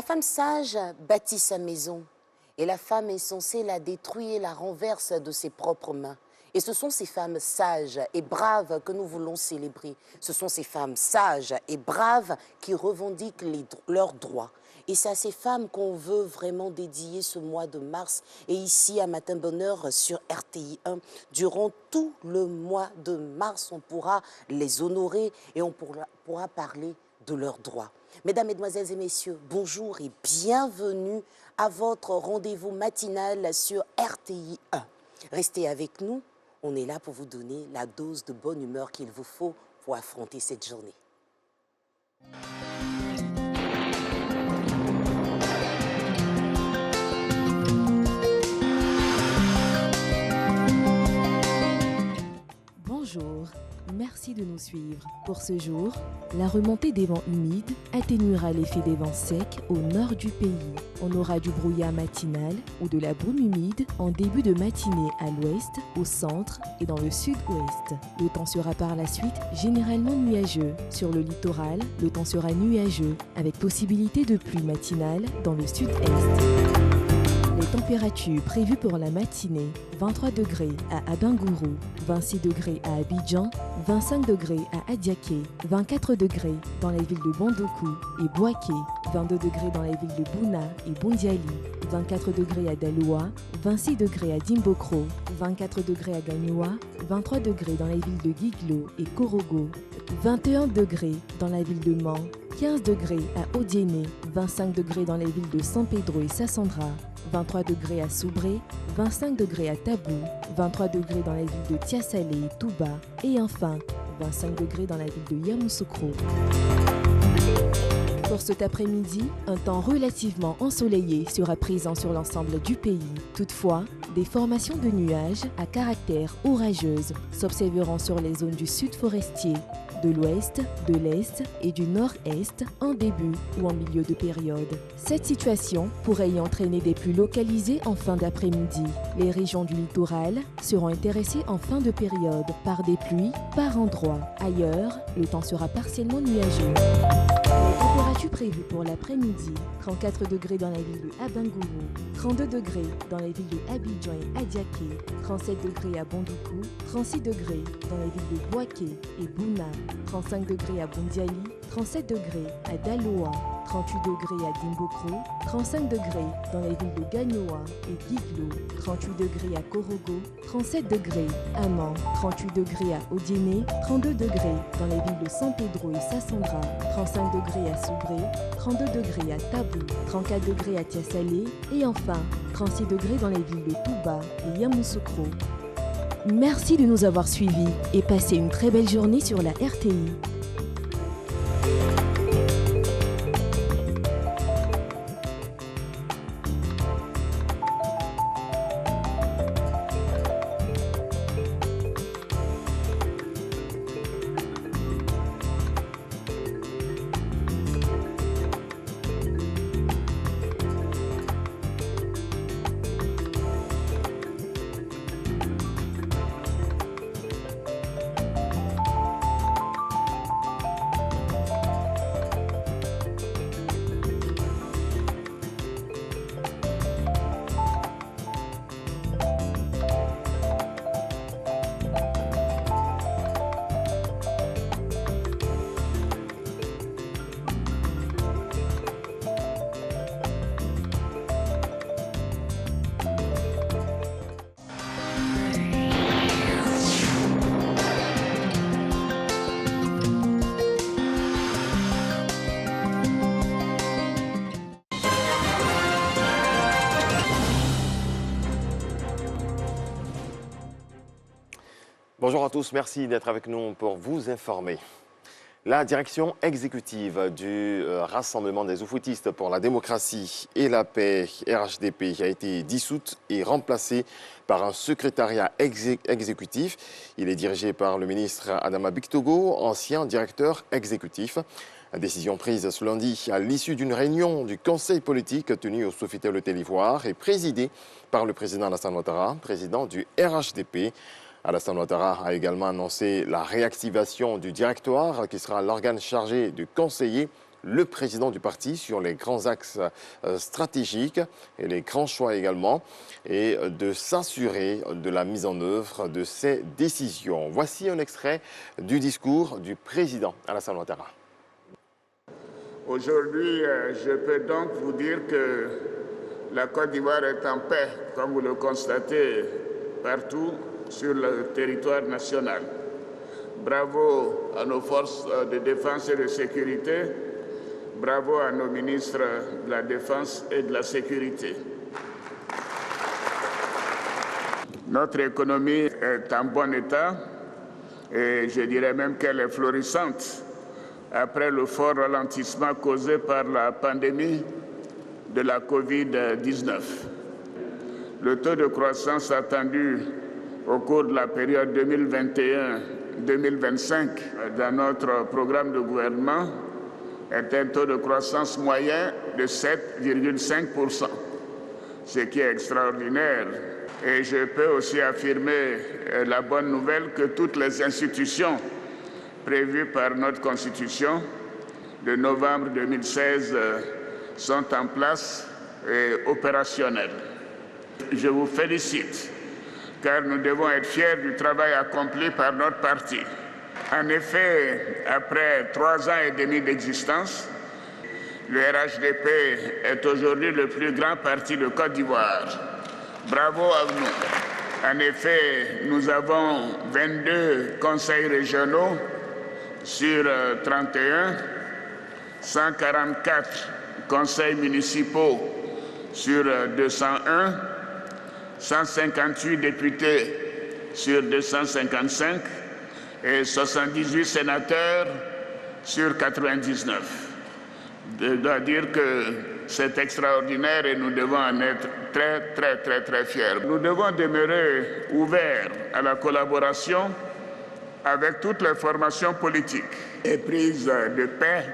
femme sage bâtit sa maison et la femme insensée la détruit et la renverse de ses propres mains. Et ce sont ces femmes sages et braves que nous voulons célébrer. Ce sont ces femmes sages et braves qui revendiquent leurs droits. Et c'est à ces femmes qu'on veut vraiment dédier ce mois de mars. Et ici, à Matin Bonheur sur RTI 1, durant tout le mois de mars, on pourra les honorer et on pourra parler de leurs droits. Mesdames, Mesdemoiselles et Messieurs, bonjour et bienvenue à votre rendez-vous matinal sur RTI 1. Restez avec nous, on est là pour vous donner la dose de bonne humeur qu'il vous faut pour affronter cette journée. Bonjour, merci de nous suivre. Pour ce jour, la remontée des vents humides atténuera l'effet des vents secs au nord du pays. On aura du brouillard matinal ou de la brume humide en début de matinée à l'ouest, au centre et dans le sud-ouest. Le temps sera par la suite généralement nuageux. Sur le littoral, le temps sera nuageux avec possibilité de pluie matinale dans le sud-est. Les températures prévues pour la matinée, 23 degrés à Abangourou, 26 degrés à Abidjan, 25 degrés à Adiaké, 24 degrés dans les villes de Bondokou et Boaké, 22 degrés dans les villes de Bouna et Bondiali, 24 degrés à Daloa, 26 degrés à Dimbokro, 24 degrés à Gagnoua, 23 degrés dans les villes de Guiglo et Korogo, 21 degrés dans la ville de Mans, 15 degrés à Odiéné, 25 degrés dans les villes de San Pedro et Sassandra, 23 degrés à Soubré, 25 degrés à Tabou, 23 degrés dans les villes de Tiasalé et Touba, et enfin 25 degrés dans la ville de Yamoussoukro. Pour cet après-midi, un temps relativement ensoleillé sera présent sur l'ensemble du pays. Toutefois, des formations de nuages à caractère orageuse s'observeront sur les zones du sud forestier, de l'ouest, de l'est et du nord-est en début ou en milieu de période. Cette situation pourrait y entraîner des pluies localisées en fin d'après-midi. Les régions du littoral seront intéressées en fin de période par des pluies par endroits. Ailleurs, le temps sera partiellement nuageux. Les températures prévues pour l'après-midi, 34 degrés dans la ville de Abangourou, 32 degrés dans les villes de Abidjan et Adiaké, 37 degrés à Bondoukou, 36 degrés dans les villes de Boaké et Bouna, 35 degrés à Bondiali, 37 degrés à Daloa, 38 degrés à Dimbokro, 35 degrés dans les villes de Gagnoua et Guiglo, 38 degrés à Korogo, 37 degrés à Mans, 38 degrés à Odiéné, 32 degrés dans les villes de San Pedro et Sassandra, 35 degrés à Soubré, 32 degrés à Tabou, 34 degrés à Tiasalé et enfin 36 degrés dans les villes de Touba et Yamoussoukro. Merci de nous avoir suivis et passez une très belle journée sur la RTI. Bonjour à tous, merci d'être avec nous pour vous informer. La direction exécutive du Rassemblement des Oufoutistes pour la démocratie et la paix, RHDP, a été dissoute et remplacée par un secrétariat exécutif. Il est dirigé par le ministre Adama Bictogo, ancien directeur exécutif. La décision prise ce lundi à l'issue d'une réunion du conseil politique tenue au Sofitel Hôtel Ivoire et présidée par le président Alassane Ouattara, président du RHDP. Alassane Ouattara a également annoncé la réactivation du directoire qui sera l'organe chargé de conseiller le président du parti sur les grands axes stratégiques et les grands choix également, et de s'assurer de la mise en œuvre de ces décisions. Voici un extrait du discours du président Alassane Ouattara. Aujourd'hui, je peux donc vous dire que la Côte d'Ivoire est en paix, comme vous le constatez partout sur le territoire national. Bravo à nos forces de défense et de sécurité, bravo à nos ministres de la Défense et de la Sécurité. Notre économie est en bon état et je dirais même qu'elle est florissante après le fort ralentissement causé par la pandémie de la Covid-19. Le taux de croissance attendu au cours de la période 2021-2025 dans notre programme de gouvernement est un taux de croissance moyen de 7,5%, ce qui est extraordinaire. Et je peux aussi affirmer la bonne nouvelle que toutes les institutions prévues par notre Constitution de novembre 2016 sont en place et opérationnelles. Je vous félicite, car nous devons être fiers du travail accompli par notre parti. En effet, après 3 ans et demi d'existence, le RHDP est aujourd'hui le plus grand parti de Côte d'Ivoire. Bravo à nous. En effet, nous avons 22 conseils régionaux sur 31, 144 conseils municipaux sur 201, 158 députés sur 255 et 78 sénateurs sur 99. Je dois dire que c'est extraordinaire et nous devons en être très fiers. Nous devons demeurer ouverts à la collaboration avec toutes les formations politiques, éprises de paix,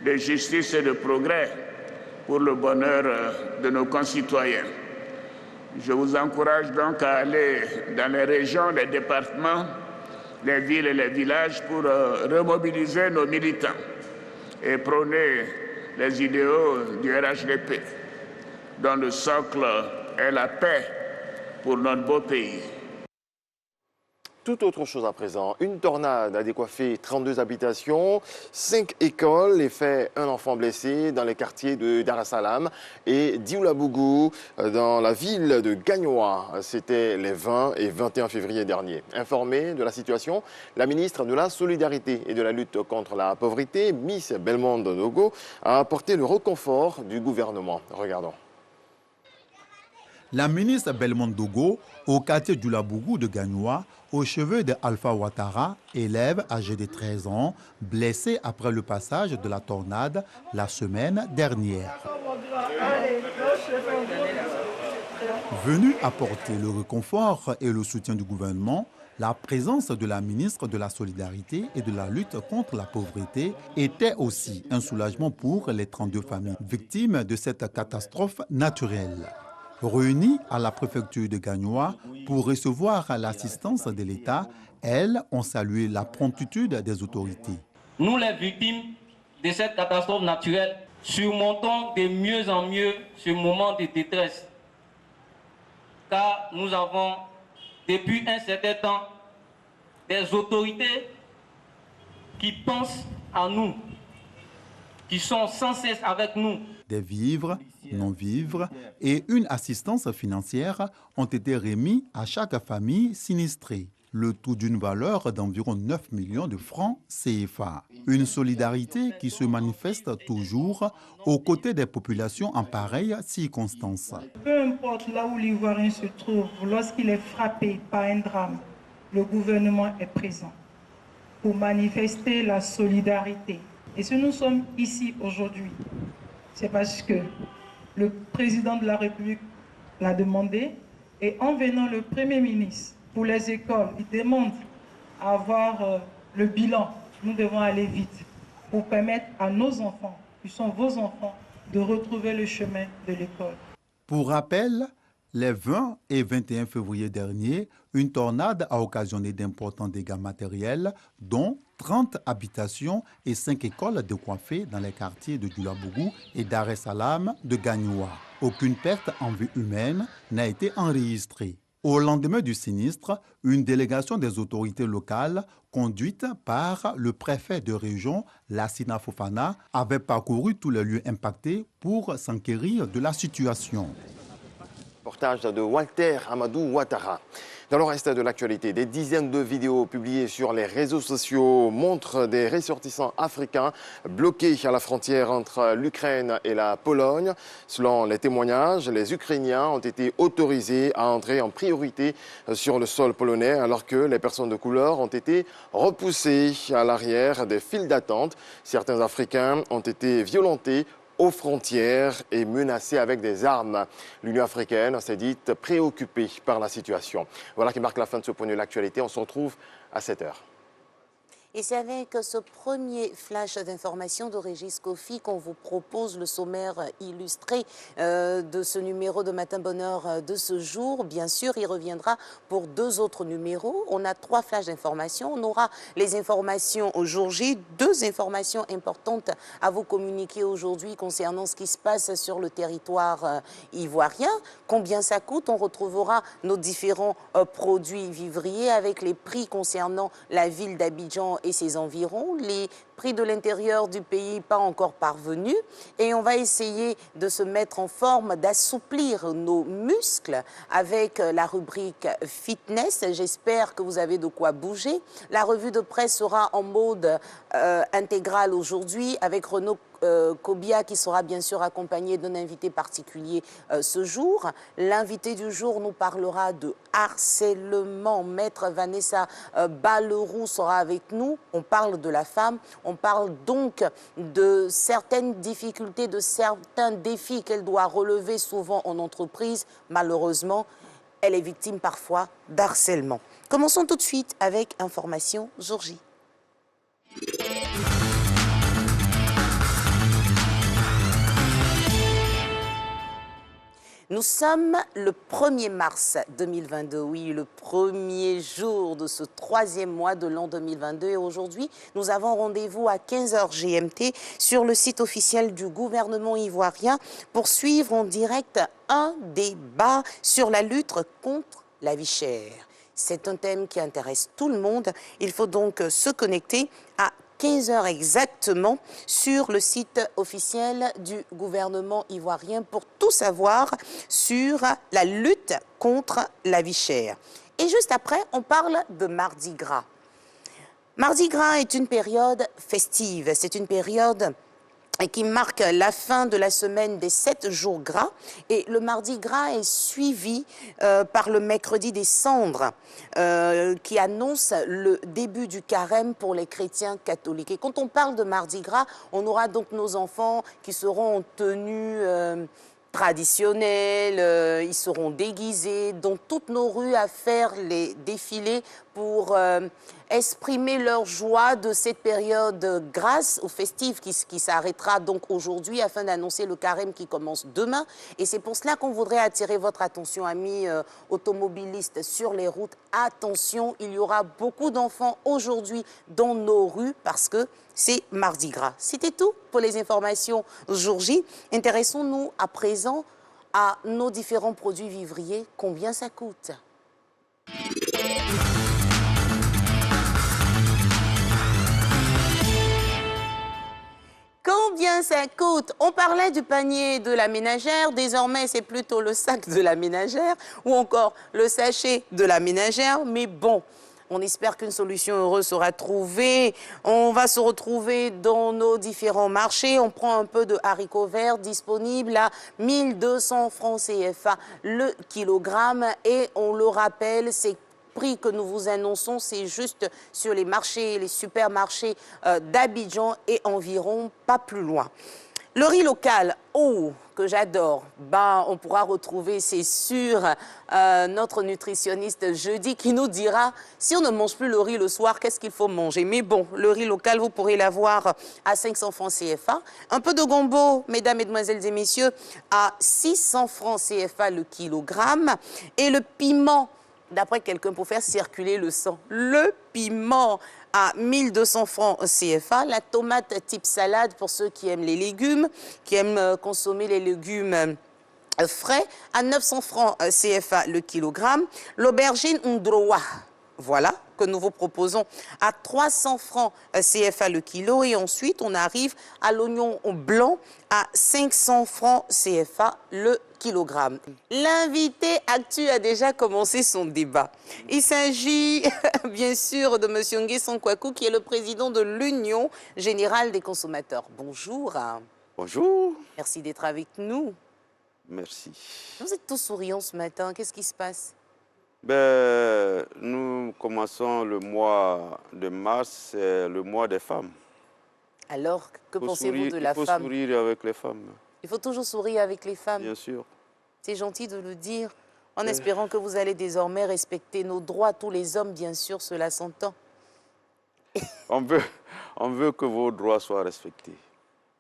de justice et de progrès pour le bonheur de nos concitoyens. Je vous encourage donc à aller dans les régions, les départements, les villes et les villages pour remobiliser nos militants et prôner les idéaux du RHDP, dont le socle est la paix pour notre beau pays. Tout autre chose à présent, une tornade a décoiffé 32 habitations, 5 écoles et fait un enfant blessé dans les quartiers de Dar es Salaam et Dioulabougou dans la ville de Gagnoa. C'était les 20 et 21 février dernier. Informée de la situation, la ministre de la Solidarité et de la lutte contre la pauvreté, Miss Belmondo Dogo, a apporté le réconfort du gouvernement. Regardons. La ministre Belmondo Dogo, au quartier Dioulabougou de Gagnoa, aux cheveux de Alpha Ouattara, élève âgé de 13 ans, blessé après le passage de la tornade la semaine dernière. Venu apporter le réconfort et le soutien du gouvernement, la présence de la ministre de la Solidarité et de la lutte contre la pauvreté était aussi un soulagement pour les 32 familles victimes de cette catastrophe naturelle. Réunies à la préfecture de Gagnoa pour recevoir l'assistance de l'État, elles ont salué la promptitude des autorités. Nous, les victimes de cette catastrophe naturelle, surmontons de mieux en mieux ce moment de détresse. Car nous avons, depuis un certain temps, des autorités qui pensent à nous, qui sont sans cesse avec nous. Des vivres, non-vivres et une assistance financière ont été remis à chaque famille sinistrée, le tout d'une valeur d'environ 9 millions de francs CFA. Une solidarité qui se manifeste toujours aux côtés des populations en pareille circonstance. Peu importe là où l'Ivoirien se trouve, lorsqu'il est frappé par un drame, le gouvernement est présent pour manifester la solidarité. Et si nous sommes ici aujourd'hui, c'est parce que le président de la République l'a demandé et en venant le Premier ministre pour les écoles, il demande à avoir le bilan. Nous devons aller vite pour permettre à nos enfants, qui sont vos enfants, de retrouver le chemin de l'école. Pour rappel, les 20 et 21 février dernier, une tornade a occasionné d'importants dégâts matériels, dont 30 habitations et 5 écoles décoiffées dans les quartiers de Djoulabougou et Dar es Salaam de Gagnoua. Aucune perte en vie humaine n'a été enregistrée. Au lendemain du sinistre, une délégation des autorités locales, conduite par le préfet de région, Lassina Fofana, avait parcouru tous les lieux impactés pour s'enquérir de la situation. Reportage de Walter Amadou Ouattara. Dans le reste de l'actualité, des dizaines de vidéos publiées sur les réseaux sociaux montrent des ressortissants africains bloqués à la frontière entre l'Ukraine et la Pologne. Selon les témoignages, les Ukrainiens ont été autorisés à entrer en priorité sur le sol polonais alors que les personnes de couleur ont été repoussées à l'arrière des files d'attente. Certains Africains ont été violentés aux frontières et menacés avec des armes. L'Union africaine s'est dite préoccupée par la situation. Voilà qui marque la fin de ce point de l'actualité. On se retrouve à 7h. Et c'est avec ce premier flash d'information de Régis Kofi qu'on vous propose le sommaire illustré de ce numéro de Matin Bonheur de ce jour. Bien sûr, il reviendra pour 2 autres numéros. On a 3 flashs d'information. On aura les informations au jour J, 2 informations importantes à vous communiquer aujourd'hui concernant ce qui se passe sur le territoire ivoirien. Combien ça coûte? On retrouvera nos différents produits vivriers avec les prix concernant la ville d'Abidjan et ses environs, les prix de l'intérieur du pays pas encore parvenus, et on va essayer de se mettre en forme, d'assouplir nos muscles avec la rubrique fitness. J'espère que vous avez de quoi bouger. La revue de presse sera en mode intégral aujourd'hui avec Renaud Kobia qui sera bien sûr accompagné d'un invité particulier ce jour. L'invité du jour nous parlera de harcèlement. Maître Vanessa Balleroux sera avec nous. On parle de la femme, on parle donc de certaines difficultés, de certains défis qu'elle doit relever souvent en entreprise. Malheureusement, elle est victime parfois d'harcèlement. Commençons tout de suite avec Information Jour J. Nous sommes le 1er mars 2022, oui, le premier jour de ce 3e mois de l'an 2022. Et aujourd'hui, nous avons rendez-vous à 15h GMT sur le site officiel du gouvernement ivoirien pour suivre en direct un débat sur la lutte contre la vie chère. C'est un thème qui intéresse tout le monde. Il faut donc se connecter à 15h exactement sur le site officiel du gouvernement ivoirien pour tout savoir sur la lutte contre la vie chère. Et juste après, on parle de Mardi Gras. Mardi Gras est une période festive, c'est une période qui marque la fin de la semaine des 7 jours gras. Et le Mardi Gras est suivi par le mercredi des cendres qui annonce le début du carême pour les chrétiens catholiques. Et quand on parle de Mardi Gras, on aura donc nos enfants qui seront en tenue traditionnels, ils seront déguisés dans toutes nos rues à faire les défilés pour exprimer leur joie de cette période grâce aux festives qui s'arrêtera donc aujourd'hui afin d'annoncer le carême qui commence demain. Et c'est pour cela qu'on voudrait attirer votre attention, amis automobilistes sur les routes. Attention, il y aura beaucoup d'enfants aujourd'hui dans nos rues parce que c'est Mardi Gras. C'était tout pour les informations jour J. Intéressons-nous à présent à nos différents produits vivriers. Combien ça coûte ? Combien ça coûte? On parlait du panier de la ménagère, désormais c'est plutôt le sac de la ménagère ou encore le sachet de la ménagère, mais bon, on espère qu'une solution heureuse sera trouvée. On va se retrouver dans nos différents marchés. On prend un peu de haricots verts disponibles à 1200 francs CFA le kilogramme et on le rappelle, c'est prix que nous vous annonçons, c'est juste sur les marchés, les supermarchés d'Abidjan et environ, pas plus loin. Le riz local, que j'adore, on pourra retrouver, c'est sûr, notre nutritionniste jeudi qui nous dira si on ne mange plus le riz le soir, qu'est-ce qu'il faut manger. Mais bon, le riz local, vous pourrez l'avoir à 500 francs CFA. Un peu de gombo, mesdames, mesdemoiselles et messieurs, à 600 francs CFA le kilogramme. Et le piment, d'après quelqu'un, pour faire circuler le sang, le piment à 1200 francs CFA. La tomate type salade pour ceux qui aiment les légumes, qui aiment consommer les légumes frais, à 900 francs CFA le kilogramme. L'aubergine Ndrowa, voilà, que nous vous proposons à 300 francs CFA le kilo. Et ensuite, on arrive à l'oignon blanc à 500 francs CFA le kilogramme. L'invité actu a déjà commencé son débat. Il s'agit bien sûr de M. Nguessan Kwaku, qui est le président de l'Union générale des consommateurs. Bonjour. Bonjour. Merci d'être avec nous. Merci. Vous êtes tous souriants ce matin. Qu'est-ce qui se passe? Nous commençons le mois de mars, c'est le mois des femmes. Alors, que pensez-vous de la femme? Il faut sourire avec les femmes. Il faut toujours sourire avec les femmes. Bien sûr. C'est gentil de le dire, en espérant que vous allez désormais respecter nos droits, tous les hommes, bien sûr, cela s'entend. On veut que vos droits soient respectés,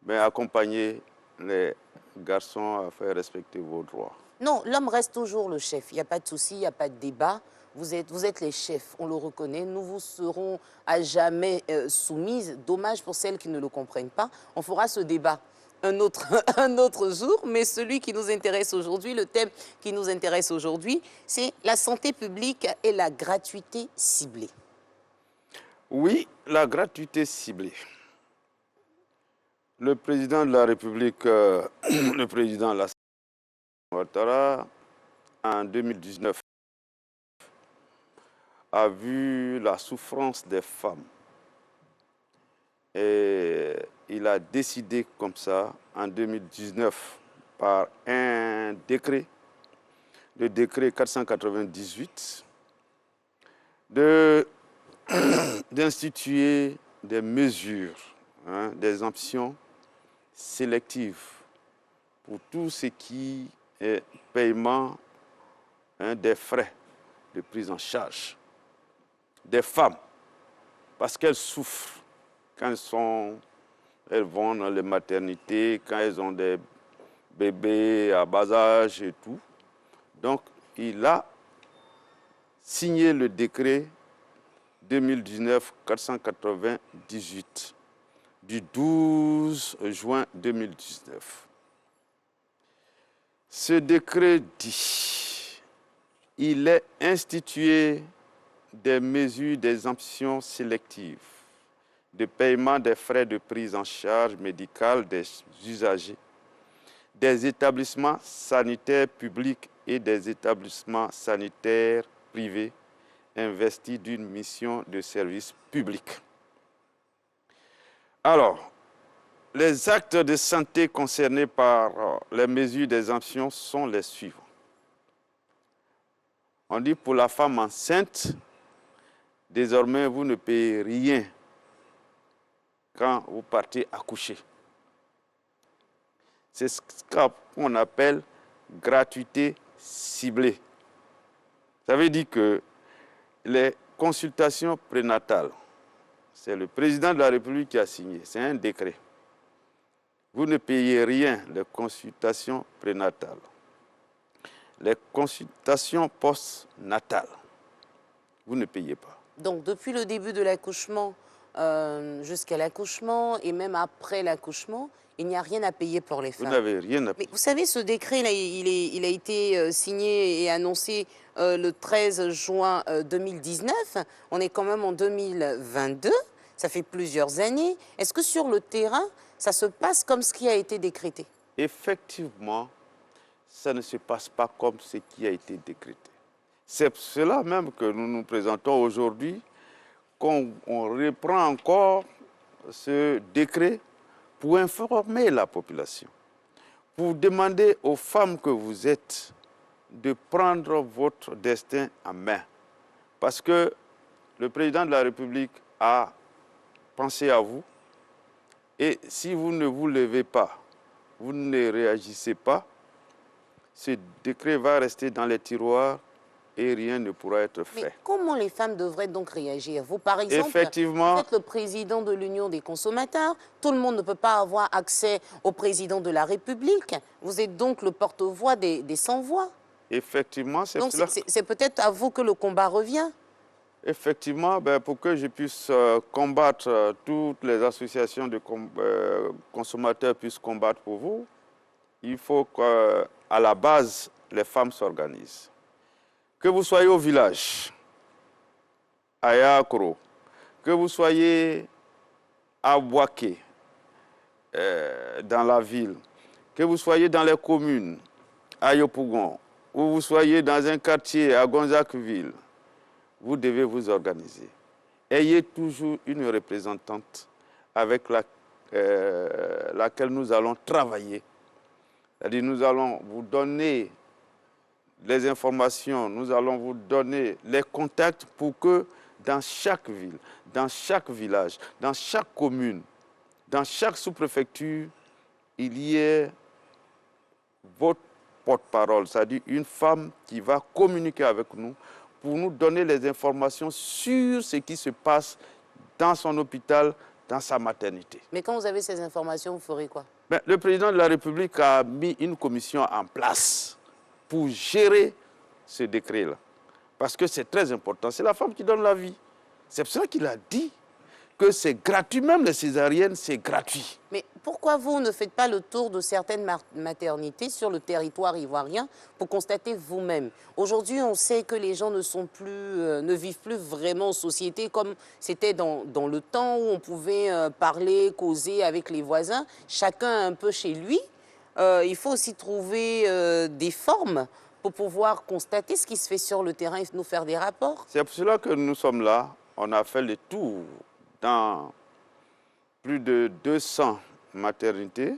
mais accompagnez les garçons à faire respecter vos droits. Non, l'homme reste toujours le chef. Il n'y a pas de souci, il n'y a pas de débat. Vous êtes les chefs, on le reconnaît. Nous vous serons à jamais soumises. Dommage pour celles qui ne le comprennent pas. On fera ce débat un autre jour, mais celui qui nous intéresse aujourd'hui, le thème qui nous intéresse aujourd'hui, c'est la santé publique et la gratuité ciblée. Oui, la gratuité ciblée. Le président de la République, le président Alassane Ouattara, en 2019, a vu la souffrance des femmes. Et il a décidé comme ça, en 2019, par un décret, le décret 498, d'instituer des mesures, des options sélectives pour tout ce qui est paiement des frais de prise en charge des femmes, parce qu'elles souffrent quand elles vont dans les maternités, quand elles ont des bébés à bas âge et tout. Donc, il a signé le décret 2019-498 du 12 juin 2019. Ce décret dit il est institué des mesures d'exemption sélective de paiement des frais de prise en charge médicale des usagers, des établissements sanitaires publics et des établissements sanitaires privés investis d'une mission de service public. Alors, les actes de santé concernés par les mesures d'exemption sont les suivants. On dit pour la femme enceinte, désormais vous ne payez rien quand vous partez accoucher. C'est ce qu'on appelle gratuité ciblée. Ça veut dire que les consultations prénatales, c'est le président de la République qui a signé, c'est un décret. Vous ne payez rien, les consultations prénatales. Les consultations postnatales, vous ne payez pas. Donc, depuis le début de l'accouchement jusqu'à l'accouchement et même après l'accouchement, il n'y a rien à payer pour les femmes. Vous n'avez rien à payer. Mais vous savez, ce décret, là, il a été signé et annoncé le 13 juin 2019. On est quand même en 2022. Ça fait plusieurs années. Est-ce que sur le terrain, ça se passe comme ce qui a été décrété? Effectivement, ça ne se passe pas comme ce qui a été décrété. C'est cela même que nous nous présentons aujourd'hui, qu'on reprend encore ce décret pour informer la population, pour demander aux femmes que vous êtes de prendre votre destin en main. Parce que le président de la République a pensé à vous, et si vous ne vous levez pas, vous ne réagissez pas, ce décret va rester dans les tiroirs et rien ne pourra être fait. Mais comment les femmes devraient donc réagir? Vous, par exemple, effectivement, vous êtes le président de l'Union des consommateurs. Tout le monde ne peut pas avoir accès au président de la République. Vous êtes donc le porte-voix des sans-voix. Effectivement, c'est donc cela. c'est peut-être à vous que le combat revient. Effectivement, pour que je puisse combattre, toutes les associations de consommateurs puissent combattre pour vous, il faut qu'à la base, les femmes s'organisent. Que vous soyez au village, à Yaakoro, que vous soyez à Bouaké, dans la ville, que vous soyez dans les communes, à Yopougon, ou vous soyez dans un quartier à Gonzaqueville, vous devez vous organiser. Ayez toujours une représentante avec laquelle nous allons travailler. C'est-à-dire nous allons vous donner les informations, nous allons vous donner les contacts pour que dans chaque ville, dans chaque village, dans chaque commune, dans chaque sous-préfecture, il y ait votre porte-parole, c'est-à-dire une femme qui va communiquer avec nous pour nous donner les informations sur ce qui se passe dans son hôpital, dans sa maternité. Mais quand vous avez ces informations, vous ferez quoi? Le président de la République a mis une commission en place pour gérer ce décret-là. Parce que c'est très important. C'est la femme qui donne la vie. C'est pour ça qu'il a dit que c'est gratuit. Même les césariennes, c'est gratuit. Mais pourquoi vous ne faites pas le tour de certaines maternités sur le territoire ivoirien pour constater vous-même? Aujourd'hui, on sait que les gens ne vivent plus vraiment en société comme c'était dans le temps où on pouvait parler, causer avec les voisins, chacun un peu chez lui. Il faut aussi trouver des formes pour pouvoir constater ce qui se fait sur le terrain et nous faire des rapports. C'est pour cela que nous sommes là. On a fait le tour dans plus de 200 maternités,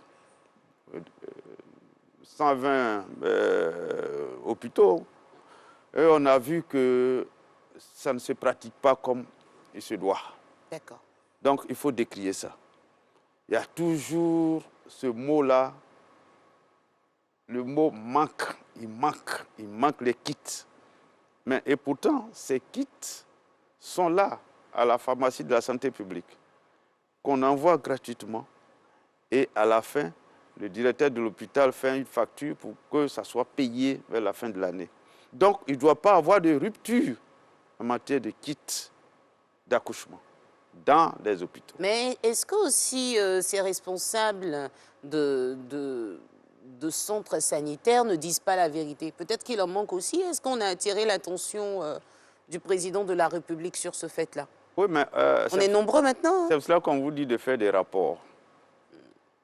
120 hôpitaux. Et on a vu que ça ne se pratique pas comme il se doit. D'accord. Donc, il faut décrier ça. Il y a toujours ce mot-là. Le mot manque, il manque les kits. Et pourtant, ces kits sont là, à la pharmacie de la santé publique, qu'on envoie gratuitement. Et à la fin, le directeur de l'hôpital fait une facture pour que ça soit payé vers la fin de l'année. Donc, il ne doit pas avoir de rupture en matière de kits d'accouchement dans les hôpitaux. Mais est-ce que aussi ces responsables de centres sanitaires ne disent pas la vérité? Peut-être qu'il en manque aussi. Est-ce qu'on a attiré l'attention du président de la République sur ce fait-là? Oui, mais on est nombreux maintenant. C'est pour cela qu'on vous dit de faire des rapports.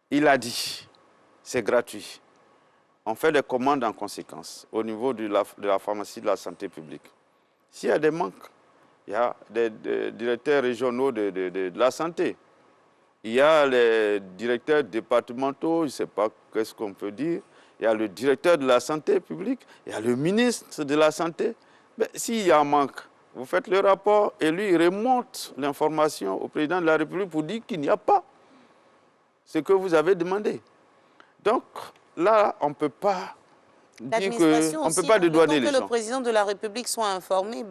Il a dit, c'est gratuit. On fait des commandes en conséquence au niveau de la pharmacie de la santé publique. S'il y a des manques, il y a des directeurs régionaux de la santé. Il y a les directeurs départementaux, je ne sais pas qu'est-ce qu'on peut dire. Il y a le directeur de la santé publique, il y a le ministre de la santé. Mais s'il y a un manque, vous faites le rapport et lui, il remonte l'information au président de la République pour dire qu'il n'y a pas ce que vous avez demandé. Donc là, on ne peut pas dire qu'on ne peut pas dédouaner les gens. Que le président de la République soit informé,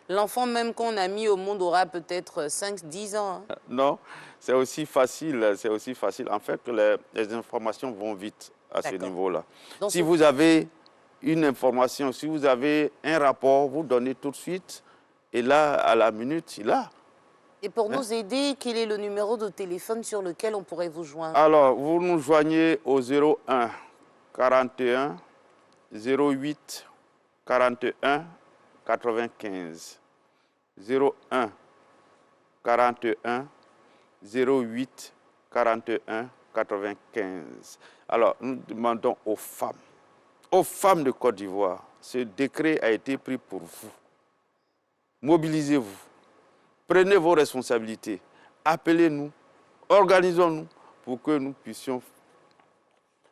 l'enfant même qu'on a mis au monde aura peut-être 5-10 ans. Hein. Non, c'est aussi facile. En fait, les informations vont vite à ce niveau-là. Si vous avez une information, si vous avez un rapport, vous donnez tout de suite. Et là, à la minute, il a. Et pour nous aider, quel est le numéro de téléphone sur lequel on pourrait vous joindre? Alors, vous nous joignez au 01 41 08 41 95. 01 41 08 41 95. Alors, nous demandons aux femmes de Côte d'Ivoire, ce décret a été pris pour vous. Mobilisez-vous, prenez vos responsabilités, appelez-nous, organisons-nous pour que nous puissions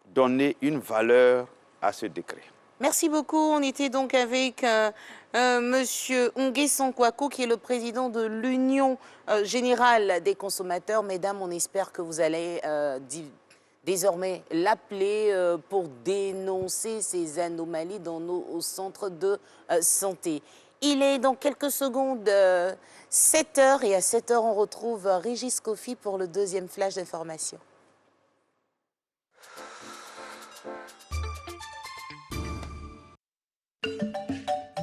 donner une valeur à ce décret. Merci beaucoup. On était donc avec Monsieur Nguessan Kouakou, qui est le président de l'Union générale des consommateurs. Mesdames, on espère que vous allez désormais l'appeler pour dénoncer ces anomalies dans nos centres de santé. Il est dans quelques secondes 7 h et à 7 h, on retrouve Régis Kofi pour le deuxième flash d'information.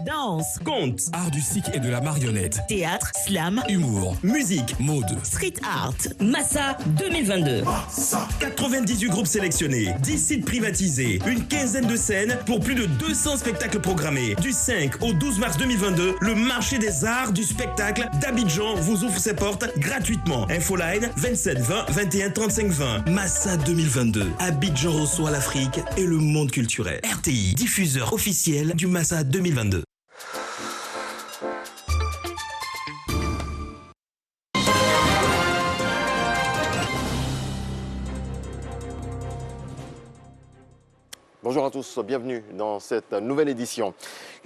danse, conte, art du cycle et de la marionnette, théâtre, slam, humour, musique, mode, street art. Massa 2022. Massa. 98 groupes sélectionnés, 10 sites privatisés, une quinzaine de scènes pour plus de 200 spectacles programmés. Du 5 au 12 mars 2022, le marché des arts du spectacle d'Abidjan vous ouvre ses portes gratuitement. Infoline 27 20 21 35 20. Massa 2022. Abidjan reçoit l'Afrique et le monde culturel. RTI, diffuseur officiel du Massa 2022. Bonjour à tous, bienvenue dans cette nouvelle édition.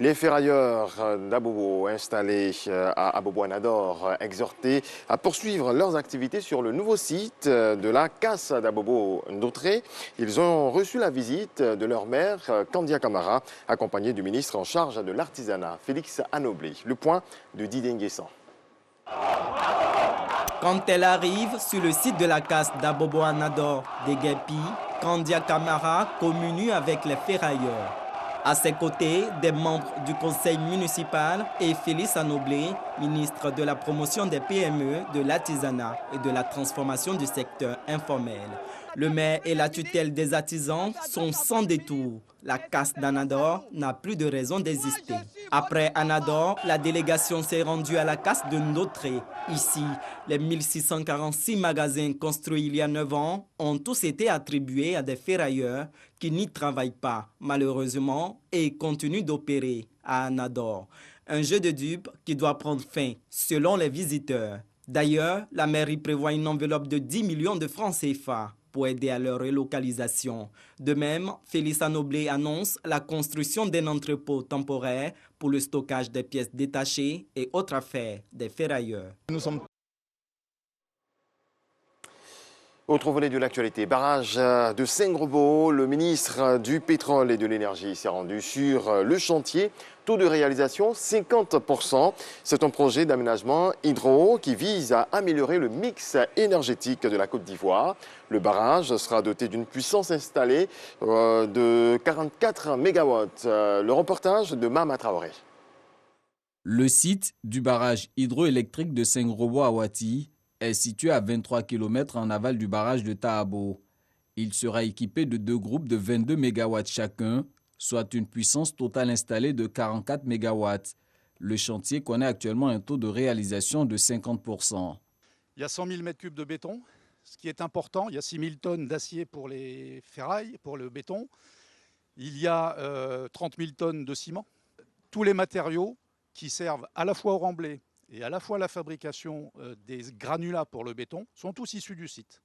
Les ferrailleurs d'Abobo installés à Abobo-Anador exhortés à poursuivre leurs activités sur le nouveau site de la casse d'Abobo-Ndoutré. Ils ont reçu la visite de leur maire, Kandia Camara, accompagné du ministre en charge de l'artisanat, Félix Anoblé. Le point de Didier Nguessan. Quand elle arrive sur le site de la casse d'Abobo-Anador des Guépis, Kandia Camara communue avec les ferrailleurs. À ses côtés, des membres du conseil municipal et Félix Anoblé, ministre de la promotion des PME, de l'artisanat et de la transformation du secteur informel. Le maire et la tutelle des artisans sont sans détour. La casse d'Anador n'a plus de raison d'exister. Après Anador, la délégation s'est rendue à la casse de Ndoutré. Ici, les 1646 magasins construits il y a 9 ans ont tous été attribués à des ferrailleurs qui n'y travaillent pas, malheureusement, et continuent d'opérer à Anador. Un jeu de dupes qui doit prendre fin, selon les visiteurs. D'ailleurs, la mairie prévoit une enveloppe de 10 millions de francs CFA pour aider à leur relocalisation. De même, Félix Anoblé annonce la construction d'un entrepôt temporaire pour le stockage des pièces détachées et autres affaires des ferrailleurs. Autre volet de l'actualité, barrage de Saint-Grobeau, le ministre du Pétrole et de l'Énergie s'est rendu sur le chantier. Taux de réalisation 50%. C'est un projet d'aménagement hydro qui vise à améliorer le mix énergétique de la Côte d'Ivoire. Le barrage sera doté d'une puissance installée de 44 MW. Le reportage de Mama Traoré. Le site du barrage hydroélectrique de Saint-Grobeau à Ouati est situé à 23 km en aval du barrage de Tahabo. Il sera équipé de 2 groupes de 22 MW chacun, soit une puissance totale installée de 44 MW. Le chantier connaît actuellement un taux de réalisation de 50%. Il y a 100 000 m3 de béton, ce qui est important. Il y a 6 000 tonnes d'acier pour les ferrailles, pour le béton. Il y a 30 000 tonnes de ciment. Tous les matériaux qui servent à la fois au remblai et à la fois la fabrication des granulats pour le béton sont tous issus du site.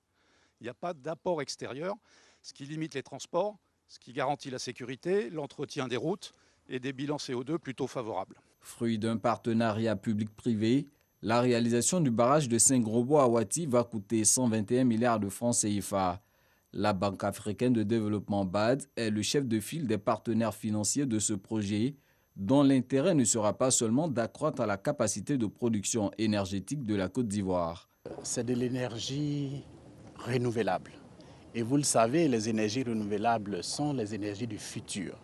Il n'y a pas d'apport extérieur, ce qui limite les transports, ce qui garantit la sécurité, l'entretien des routes et des bilans CO2 plutôt favorables. Fruit d'un partenariat public-privé, la réalisation du barrage de Saint-Grobeau à Ouati va coûter 121 milliards de francs CFA. La Banque africaine de développement BAD est le chef de file des partenaires financiers de ce projet, dont l'intérêt ne sera pas seulement d'accroître la capacité de production énergétique de la Côte d'Ivoire. C'est de l'énergie renouvelable. Et vous le savez, les énergies renouvelables sont les énergies du futur.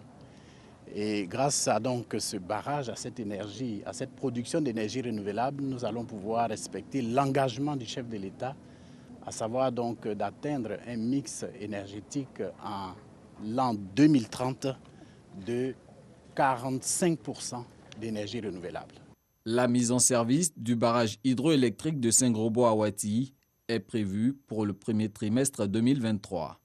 Et grâce à donc ce barrage, à cette énergie, à cette production d'énergie renouvelable, nous allons pouvoir respecter l'engagement du chef de l'État, à savoir donc d'atteindre un mix énergétique en l'an 2030 de 45% d'énergie renouvelable. La mise en service du barrage hydroélectrique de Saint-Grobeau à Ouati est prévue pour le premier trimestre 2023.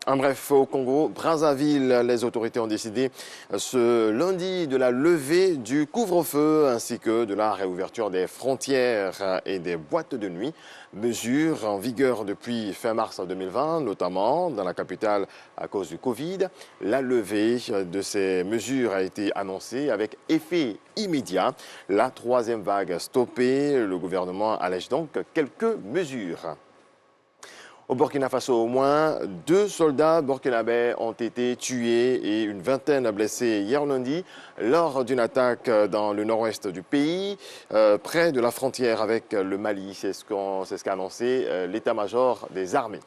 En bref, au Congo, Brazzaville, les autorités ont décidé ce lundi de la levée du couvre-feu ainsi que de la réouverture des frontières et des boîtes de nuit. Mesure en vigueur depuis fin mars 2020, notamment dans la capitale à cause du Covid. La levée de ces mesures a été annoncée avec effet immédiat. La troisième vague stoppée, le gouvernement allège donc quelques mesures. Au Burkina Faso, au moins 2 soldats burkinabés ont été tués et une vingtaine blessés hier lundi lors d'une attaque dans le nord-ouest du pays, près de la frontière avec le Mali. C'est ce qu'a annoncé l'état-major des armées.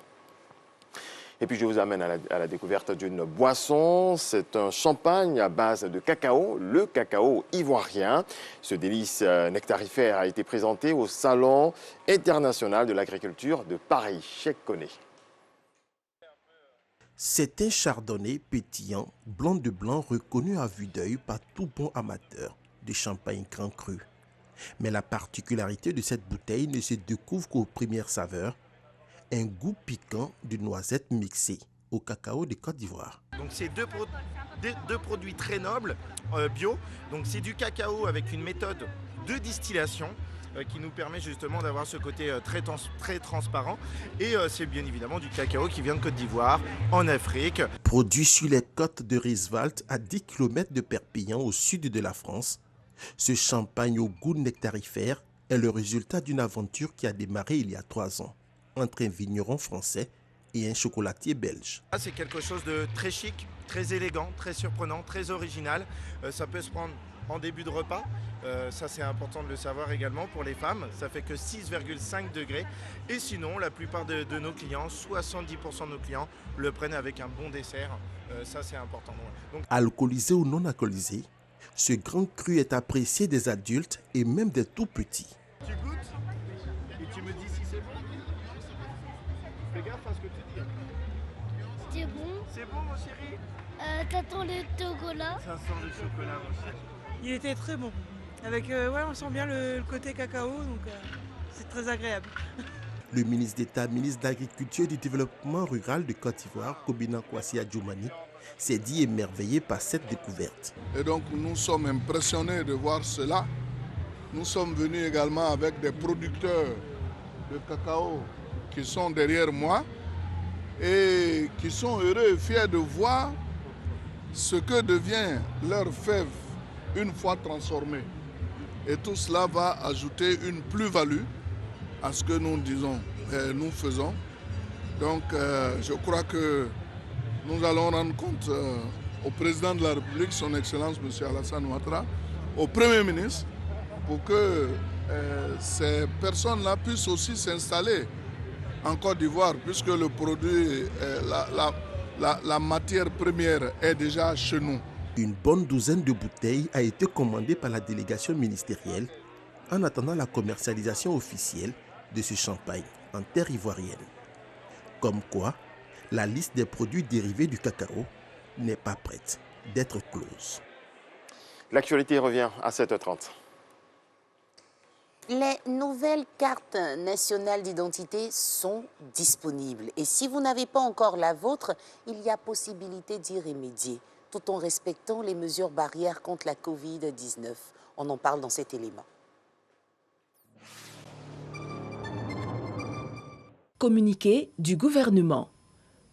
Et puis je vous amène à la découverte d'une boisson. C'est un champagne à base de cacao, le cacao ivoirien. Ce délice nectarifère a été présenté au Salon international de l'agriculture de Paris. Cheikh Koné. C'est un chardonnay pétillant, blanc de blanc, reconnu à vue d'œil par tout bon amateur de champagne grand cru. Mais la particularité de cette bouteille ne se découvre qu'aux premières saveurs, un goût piquant de noisettes mixées au cacao de Côte d'Ivoire. Donc c'est deux produits très nobles, bio. Donc c'est du cacao avec une méthode de distillation qui nous permet justement d'avoir ce côté très transparent. Et c'est bien évidemment du cacao qui vient de Côte d'Ivoire, en Afrique. Produit sur les côtes de Rieswald, à 10 km de Perpignan, au sud de la France, ce champagne au goût nectarifère est le résultat d'une aventure qui a démarré il y a 3 ans, entre un vigneron français et un chocolatier belge. C'est quelque chose de très chic, très élégant, très surprenant, très original. Ça peut se prendre en début de repas. Ça c'est important de le savoir également pour les femmes. Ça fait que 6,5 degrés. Et sinon, la plupart de nos clients, 70% de nos clients, le prennent avec un bon dessert. Ça c'est important. Donc... Alcoolisé ou non alcoolisé, ce grand cru est apprécié des adultes et même des tout petits. Tu goûtes et tu me dis si c'est bon. Fais gaffe à ce que tu dis. C'est bon. C'est bon mon chéri. T'attends le chocolat. Ça sent le chocolat mon chéri. Il était très bon. Avec, on sent bien le côté cacao, donc c'est très agréable. Le ministre d'État, ministre de l'Agriculture et du Développement rural de Côte d'Ivoire, Kobina Kwasi Adjoumani, s'est dit émerveillé par cette découverte. Et donc nous sommes impressionnés de voir cela. Nous sommes venus également avec des producteurs de cacao qui sont derrière moi et qui sont heureux et fiers de voir ce que devient leur fève une fois transformée. Et tout cela va ajouter une plus-value à ce que nous disons, nous faisons. Donc je crois que nous allons rendre compte au président de la République, son Excellence M. Alassane Ouattara, au Premier ministre, pour que ces personnes-là puissent aussi s'installer en Côte d'Ivoire, puisque le produit, la matière première est déjà chez nous. Une bonne douzaine de bouteilles a été commandée par la délégation ministérielle en attendant la commercialisation officielle de ce champagne en terre ivoirienne. Comme quoi, la liste des produits dérivés du cacao n'est pas prête d'être close. L'actualité revient à 7h30. Les nouvelles cartes nationales d'identité sont disponibles. Et si vous n'avez pas encore la vôtre, il y a possibilité d'y remédier, tout en respectant les mesures barrières contre la Covid-19. On en parle dans cet élément. Communiqué du gouvernement.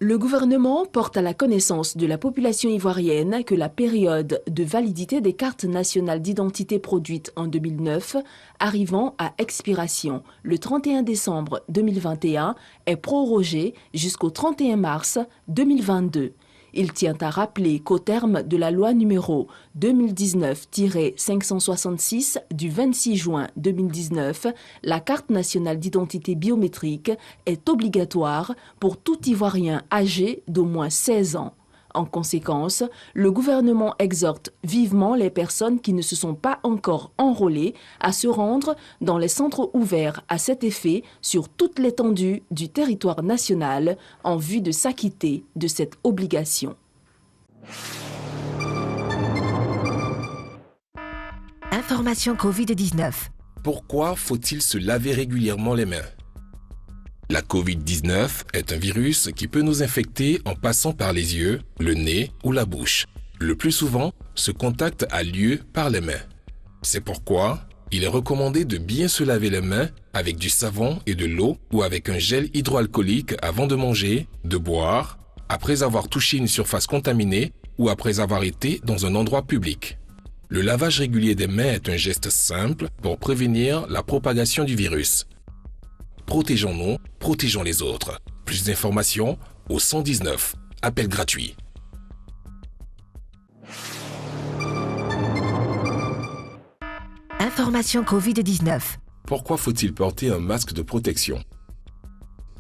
Le gouvernement porte à la connaissance de la population ivoirienne que la période de validité des cartes nationales d'identité produites en 2009, arrivant à expiration le 31 décembre 2021, est prorogée jusqu'au 31 mars 2022. Il tient à rappeler qu'au terme de la loi numéro 2019-566 du 26 juin 2019, la carte nationale d'identité biométrique est obligatoire pour tout Ivoirien âgé d'au moins 16 ans. En conséquence, le gouvernement exhorte vivement les personnes qui ne se sont pas encore enrôlées à se rendre dans les centres ouverts à cet effet sur toute l'étendue du territoire national en vue de s'acquitter de cette obligation. Information Covid-19. Pourquoi faut-il se laver régulièrement les mains ? La Covid-19 est un virus qui peut nous infecter en passant par les yeux, le nez ou la bouche. Le plus souvent, ce contact a lieu par les mains. C'est pourquoi il est recommandé de bien se laver les mains avec du savon et de l'eau ou avec un gel hydroalcoolique avant de manger, de boire, après avoir touché une surface contaminée ou après avoir été dans un endroit public. Le lavage régulier des mains est un geste simple pour prévenir la propagation du virus. Protégeons-nous, protégeons les autres. Plus d'informations au 119. Appel gratuit. Information Covid-19. Pourquoi faut-il porter un masque de protection ?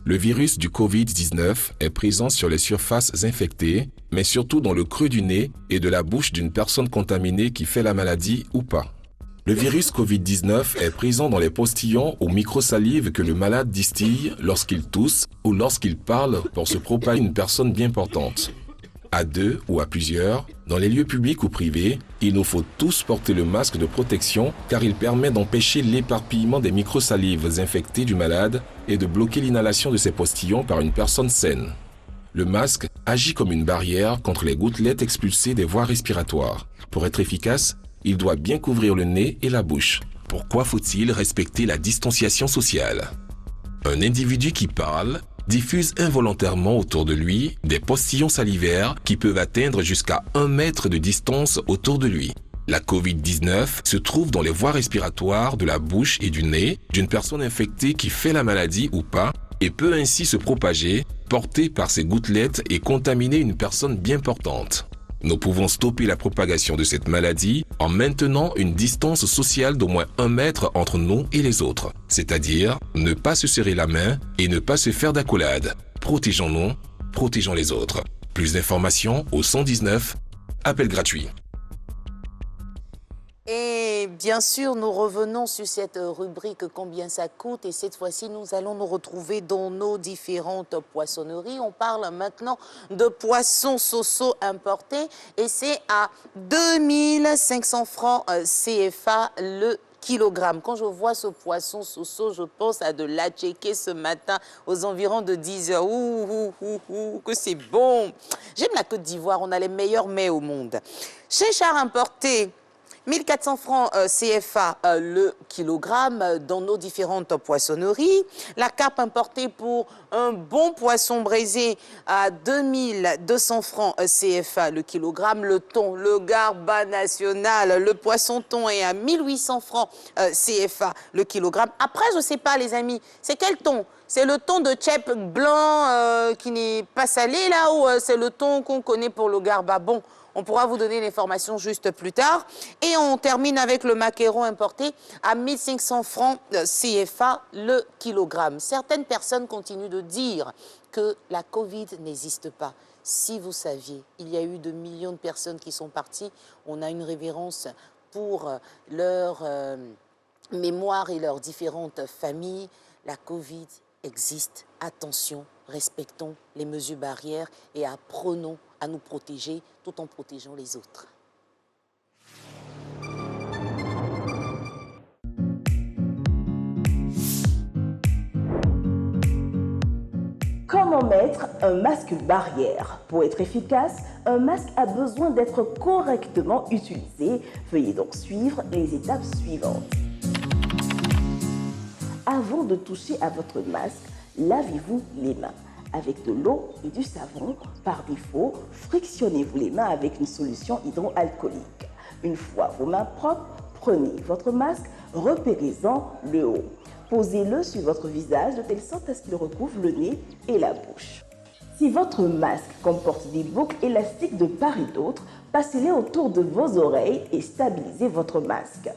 Le virus du Covid-19 est présent sur les surfaces infectées, mais surtout dans le creux du nez et de la bouche d'une personne contaminée qui fait la maladie ou pas. Le virus Covid-19 est présent dans les postillons ou microsalives que le malade distille lorsqu'il tousse ou lorsqu'il parle pour se propager une personne bien portante. À deux ou à plusieurs, dans les lieux publics ou privés, il nous faut tous porter le masque de protection car il permet d'empêcher l'éparpillement des microsalives infectées du malade et de bloquer l'inhalation de ces postillons par une personne saine. Le masque agit comme une barrière contre les gouttelettes expulsées des voies respiratoires. Pour être efficace, il doit bien couvrir le nez et la bouche. Pourquoi faut-il respecter la distanciation sociale? Un individu qui parle diffuse involontairement autour de lui des postillons salivaires qui peuvent atteindre jusqu'à 1 mètre de distance autour de lui. La Covid-19 se trouve dans les voies respiratoires de la bouche et du nez d'une personne infectée qui fait la maladie ou pas et peut ainsi se propager, porter par ces gouttelettes et contaminer une personne bien portante. Nous pouvons stopper la propagation de cette maladie en maintenant une distance sociale d'au moins 1 mètre entre nous et les autres, c'est-à-dire ne pas se serrer la main et ne pas se faire d'accolade. Protégeons-nous, protégeons les autres. Plus d'informations au 119, appel gratuit. Et bien sûr, nous revenons sur cette rubrique « Combien ça coûte ?» et cette fois-ci, nous allons nous retrouver dans nos différentes poissonneries. On parle maintenant de poissons soso importés et c'est à 2500 francs CFA le kilogramme. Quand je vois ce poisson soso, je pense à de l'atchéké ce matin aux environs de 10 h. Ouh, que c'est bon. J'aime la Côte d'Ivoire, on a les meilleurs mets au monde. Chez Char Importé, 1400 francs CFA le kilogramme dans nos différentes poissonneries. La carpe importée pour un bon poisson braisé à 2200 francs CFA le kilogramme. Le thon, le garba national, le poisson thon est à 1800 francs CFA le kilogramme. Après, je ne sais pas les amis, c'est quel thon? C'est le thon de tchèp blanc qui n'est pas salé là ou c'est le thon qu'on connaît pour le garba? Bon, on pourra vous donner l'information juste plus tard. Et on termine avec le maquereau importé à 1500 francs CFA le kilogramme. Certaines personnes continuent de dire que la Covid n'existe pas. Si vous saviez, il y a eu de millions de personnes qui sont parties. On a une révérence pour leur mémoire et leurs différentes familles. La Covid existe. Attention, respectons les mesures barrières et apprenons à nous protéger tout en protégeant les autres. Comment mettre un masque barrière? Pour être efficace, un masque a besoin d'être correctement utilisé. Veuillez donc suivre les étapes suivantes. Avant de toucher à votre masque, lavez-vous les mains avec de l'eau et du savon. Par défaut, frictionnez-vous les mains avec une solution hydroalcoolique. Une fois vos mains propres, prenez votre masque, repérez-en le haut. Posez-le sur votre visage de telle sorte à ce qu'il recouvre le nez et la bouche. Si votre masque comporte des boucles élastiques de part et d'autre, passez-les autour de vos oreilles et stabilisez votre masque.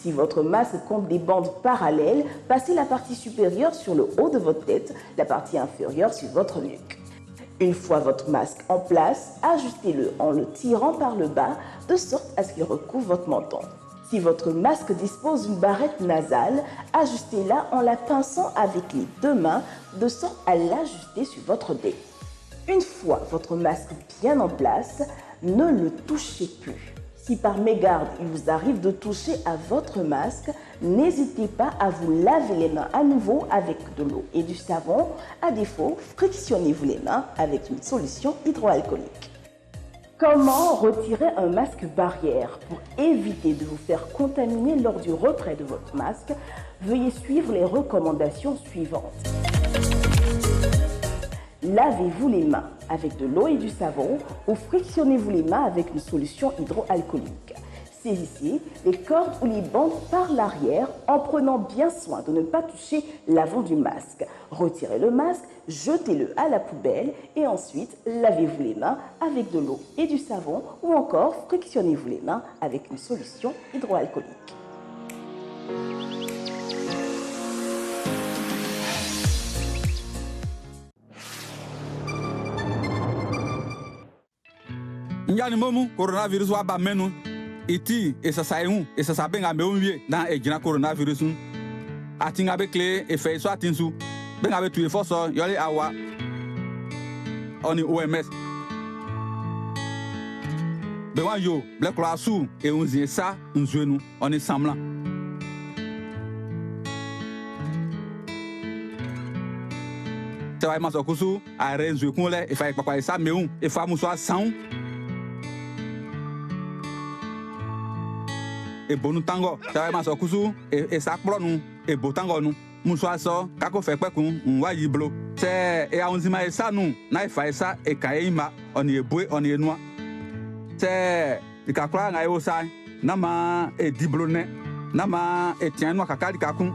Si votre masque compte des bandes parallèles, passez la partie supérieure sur le haut de votre tête, la partie inférieure sur votre nuque. Une fois votre masque en place, ajustez-le en le tirant par le bas, de sorte à ce qu'il recouvre votre menton. Si votre masque dispose d'une barrette nasale, ajustez-la en la pinçant avec les 2 mains, de sorte à l'ajuster sur votre bec. Une fois votre masque bien en place, ne le touchez plus. Si par mégarde il vous arrive de toucher à votre masque, n'hésitez pas à vous laver les mains à nouveau avec de l'eau et du savon. À défaut, frictionnez-vous les mains avec une solution hydroalcoolique. Comment retirer un masque barrière? Pour éviter de vous faire contaminer lors du retrait de votre masque, veuillez suivre les recommandations suivantes. Lavez-vous les mains avec de l'eau et du savon ou frictionnez-vous les mains avec une solution hydroalcoolique. Saisissez les cordes ou les bandes par l'arrière en prenant bien soin de ne pas toucher l'avant du masque. Retirez le masque, jetez-le à la poubelle et ensuite lavez-vous les mains avec de l'eau et du savon ou encore frictionnez-vous les mains avec une solution hydroalcoolique. Njani momu coronavirus wa ba menu. Iti esasaiun esasabenga meumwie dan ejina coronavirus. Atinga be kle e fe so atinsu. Benga be tuye foso yoli awa. Oni OMS. Bewan yo blek la sou e unzie sa nzwenu oni samla. Vai mas okusu a renzu kunle e fa ikpakwa isa meun e fa muso asan e bonu tango vai mas okusu e sa kplonu e botango nu muso aso kako fe pekun nwa yiblo se e aunzima isa nu na e fa isa e kaima oni ebue oni enua se ikakra nga e osai na ma e diblo ne na ma e tianwa kakali kakun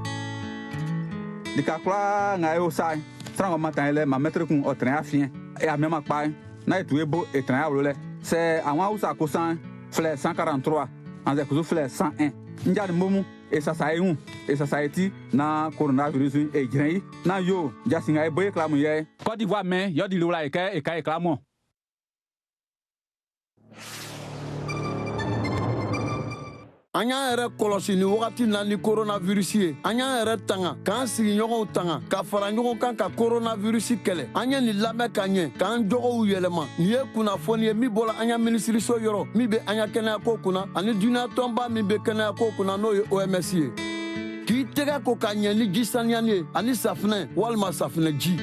ikakra nga e osai Trango matin ma mettre kun o train afien et a même pas na etu ebo et train awole c'est awan usa kosan fleur 143 en zekuzo fleur 101 njani momu et ça saïun et ça saïti na coronavirus e gren na yo jasinga e boye klamu ye Côte d'Ivoire men yo di lola e ka klamo Anya ere kolosi ni wakati na ni coronavirus ye. Anya ere tanga kan sigi ɲɔgɔnw tanga ka fara ɲɔgɔn kan ka coronavirus kɛlɛ. Anya ni lamɛn ka ɲɛ k'an jogow yɛlɛma. Ni ye kunnafoni ye min bɔra anya minisiriso yɔrɔ min bɛ anya kɛnɛyako kunna ani dunuya tɔnba min bɛ kɛnɛyako kunna n'o ye OMS ye. K'i tɛgɛ ko ka ɲɛ ni ji saniyani ye ani safinɛ walima safinɛ ji.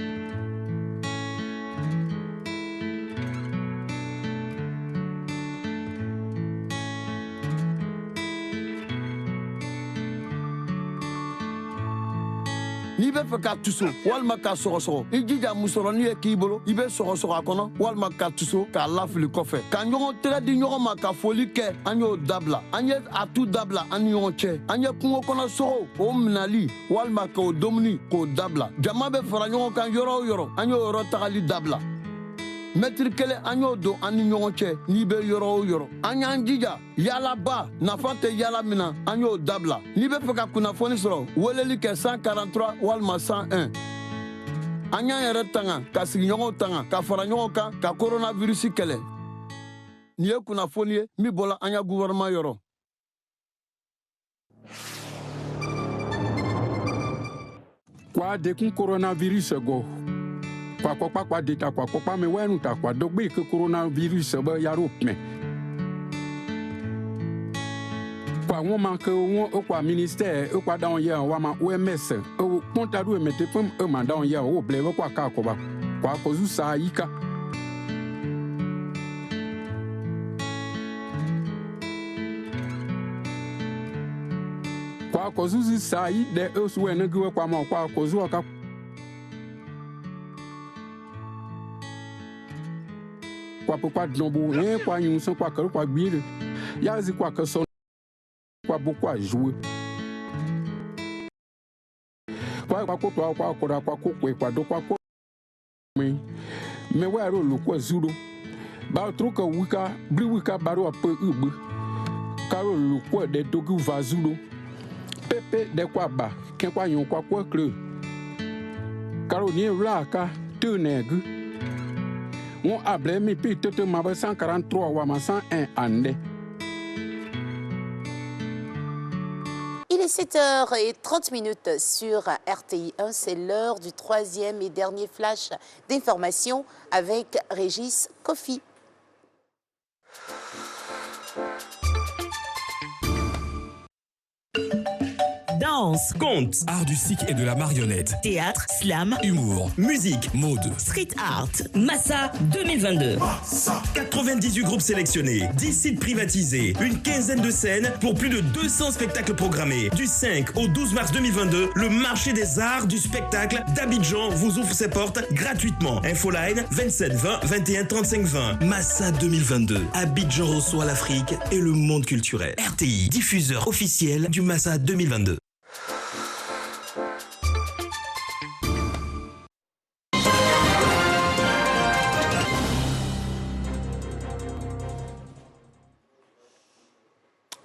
N'i bɛ fɛ ka tuso walima ka sɔgɔsɔgɔ i jija musɔrɔni ye k'i bolo i bɛ sɔgɔsɔgɔ a kɔnɔ walima ka tuso k'a lafili kɔfɛ ka ɲɔgɔn tɛgɛ di ɲɔgɔn ma ka foli kɛ an y'o dabila an ye a tu dabila an ni ɲɔgɔn cɛ an ye kungo kɔnɔ sogow o minɛli walima k'o dumuni k'o dabila jama bɛ fara ɲɔgɔn kan yɔrɔ o yɔrɔ an y'o yɔrɔ tagali dabila mètre kelen an y'o don an ni ɲɔgɔn cɛ n'i bɛ yɔrɔ o yɔrɔ an y'an jija yaalaba nafa tɛ yaala min na an y'o dabila n'i bɛ fɛ ka kunnafoni sɔrɔ weleli kɛ 143 walima 101 an y'an yɛrɛ tanga ka sigiɲɔgɔnw tanga ka fara ɲɔgɔn kan ka coronavirus kɛlɛ nin ye kunnafoni ye min bɔra an ya gouvernement yɔrɔ. Kwa dekun coronavirus go kwa data kwa me wenu ta kwa dogbe ke coronavirus ba yaro me kwa won man ke won kwa ministère kwa down ye wa ma OMS o ponta do mete pam e ma down ye o ble kwa ka ko ba kwa ko zu sa yika kwa ko zu sa yi de o su we na gwe kwa ma kwa ko zu ka kwa pokwa dnombo rien kwa nyuso kwa kero kwa gbire yazi kwa kaso kwa bokwa jouer kwa ko to kwa ko da kwa ko kwa do kwa ko me wa ro lu kwa zuro ba truka wika bri wika baro ape ugbe karo lu kwa de dogu va zuro pepe de kwa ba ke kwa yun kwa ko kre karo ni ra ka te negu on a blâmé puis tout le monde 143 ou 101 ande. Il est 7h30 sur RTI1. C'est l'heure du troisième et dernier flash d'information avec Régis Kofi. Danse, conte, art du cirque et de la marionnette, théâtre, slam, humour, musique, mode, street art, Massa 2022. 98 groupes sélectionnés, 10 sites privatisés, une quinzaine de scènes pour plus de 200 spectacles programmés. Du 5 au 12 mars 2022, le marché des arts du spectacle d'Abidjan vous ouvre ses portes gratuitement. Infoline 27 20 21 35 20. Massa 2022. Abidjan reçoit l'Afrique et le monde culturel. RTI, diffuseur officiel du Massa 2022.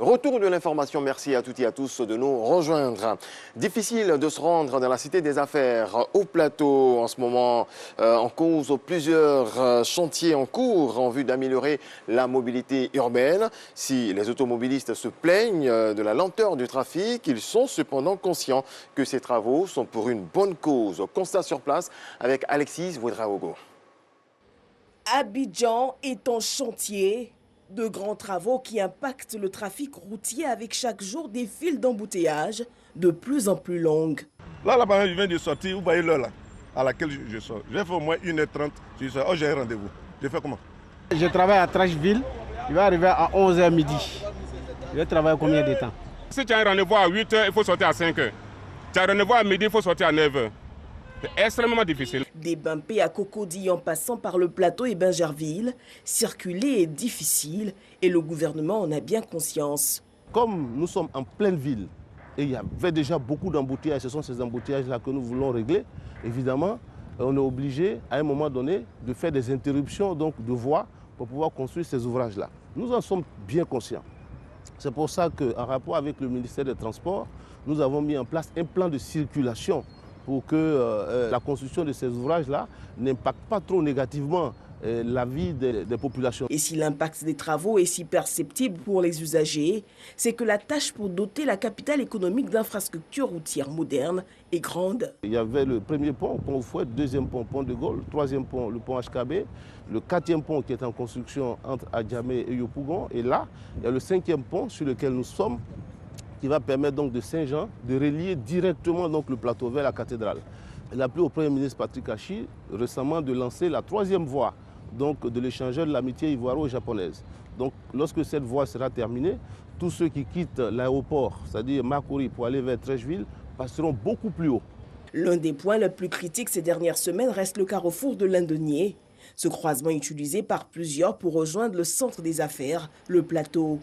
Retour de l'information, merci à toutes et à tous de nous rejoindre. Difficile de se rendre dans la cité des affaires au plateau en ce moment. En cause plusieurs chantiers en cours en vue d'améliorer la mobilité urbaine. Si les automobilistes se plaignent de la lenteur du trafic, ils sont cependant conscients que ces travaux sont pour une bonne cause. Constat sur place avec Alexis Ouedraogo. Abidjan est en chantier. De grands travaux qui impactent le trafic routier avec chaque jour des files d'embouteillage de plus en plus longues. Là-bas, je viens de sortir, vous voyez l'heure là, à laquelle je sors. Je vais faire au moins 1h30, je sors. Oh, j'ai un rendez-vous. Je fais comment? Je travaille à Trashville, je vais arriver à 11h midi. Je vais travailler combien de temps? Si tu as un rendez-vous à 8h, il faut sortir à 5h. Tu as un rendez-vous à midi, il faut sortir à 9h. C'est extrêmement difficile. Des Bampé à Cocody en passant par le plateau et Bingerville, circuler est difficile et le gouvernement en a bien conscience. Comme nous sommes en pleine ville et il y avait déjà beaucoup d'embouteillages, ce sont ces embouteillages-là que nous voulons régler, évidemment, on est obligé à un moment donné de faire des interruptions donc, de voies pour pouvoir construire ces ouvrages-là. Nous en sommes bien conscients. C'est pour ça qu'en rapport avec le ministère des Transports, nous avons mis en place un plan de circulation pour que la construction de ces ouvrages-là n'impacte pas trop négativement la vie des populations. Et si l'impact des travaux est si perceptible pour les usagers, c'est que la tâche pour doter la capitale économique d'infrastructures routières modernes est grande. Il y avait le premier pont, pont Fouet, deuxième pont, pont de Gaulle, troisième pont, le pont HKB, le quatrième pont qui est en construction entre Adjamé et Yopougon, et là, il y a le cinquième pont sur lequel nous sommes, qui va permettre donc de Saint-Jean de relier directement donc le plateau vers la cathédrale. Il a plu au Premier ministre Patrick Achi récemment de lancer la troisième voie donc de l'échangeur de l'amitié ivoiro-japonaise. Donc lorsque cette voie sera terminée, tous ceux qui quittent l'aéroport, c'est-à-dire Makuri pour aller vers Trècheville, passeront beaucoup plus haut. L'un des points les plus critiques ces dernières semaines reste le carrefour de Lindenier. Ce croisement est utilisé par plusieurs pour rejoindre le centre des affaires, le plateau.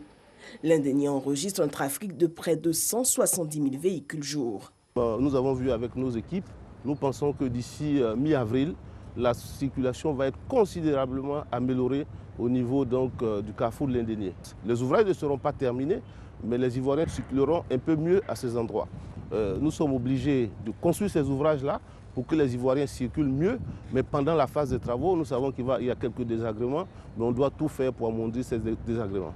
Lindenier enregistre un trafic de près de 170 000 véhicules jour. Nous avons vu avec nos équipes, nous pensons que d'ici mi-avril, la circulation va être considérablement améliorée au niveau donc, du carrefour de Lindenier. Les ouvrages ne seront pas terminés, mais les Ivoiriens circuleront un peu mieux à ces endroits. Nous sommes obligés de construire ces ouvrages-là pour que les Ivoiriens circulent mieux, mais pendant la phase de travaux, nous savons qu'il y a quelques désagréments, mais on doit tout faire pour amoindrir ces désagréments.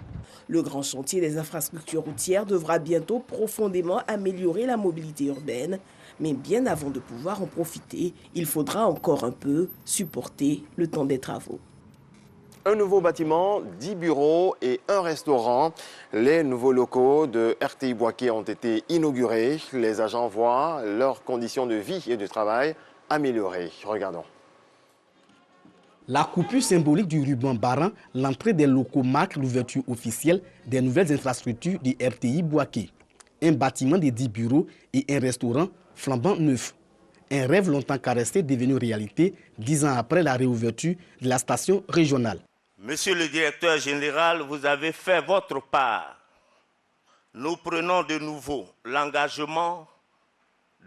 Le grand chantier des infrastructures routières devra bientôt profondément améliorer la mobilité urbaine, mais bien avant de pouvoir en profiter, il faudra encore un peu supporter le temps des travaux. Un nouveau bâtiment, 10 bureaux et un restaurant. Les nouveaux locaux de RTI Boaké ont été inaugurés. Les agents voient leurs conditions de vie et de travail améliorées. Regardons. La coupure symbolique du ruban barrant, l'entrée des locaux marque l'ouverture officielle des nouvelles infrastructures du RTI Boaké. Un bâtiment de 10 bureaux et un restaurant flambant neuf. Un rêve longtemps caressé devenu réalité 10 ans après la réouverture de la station régionale. Monsieur le directeur général, vous avez fait votre part. Nous prenons de nouveau l'engagement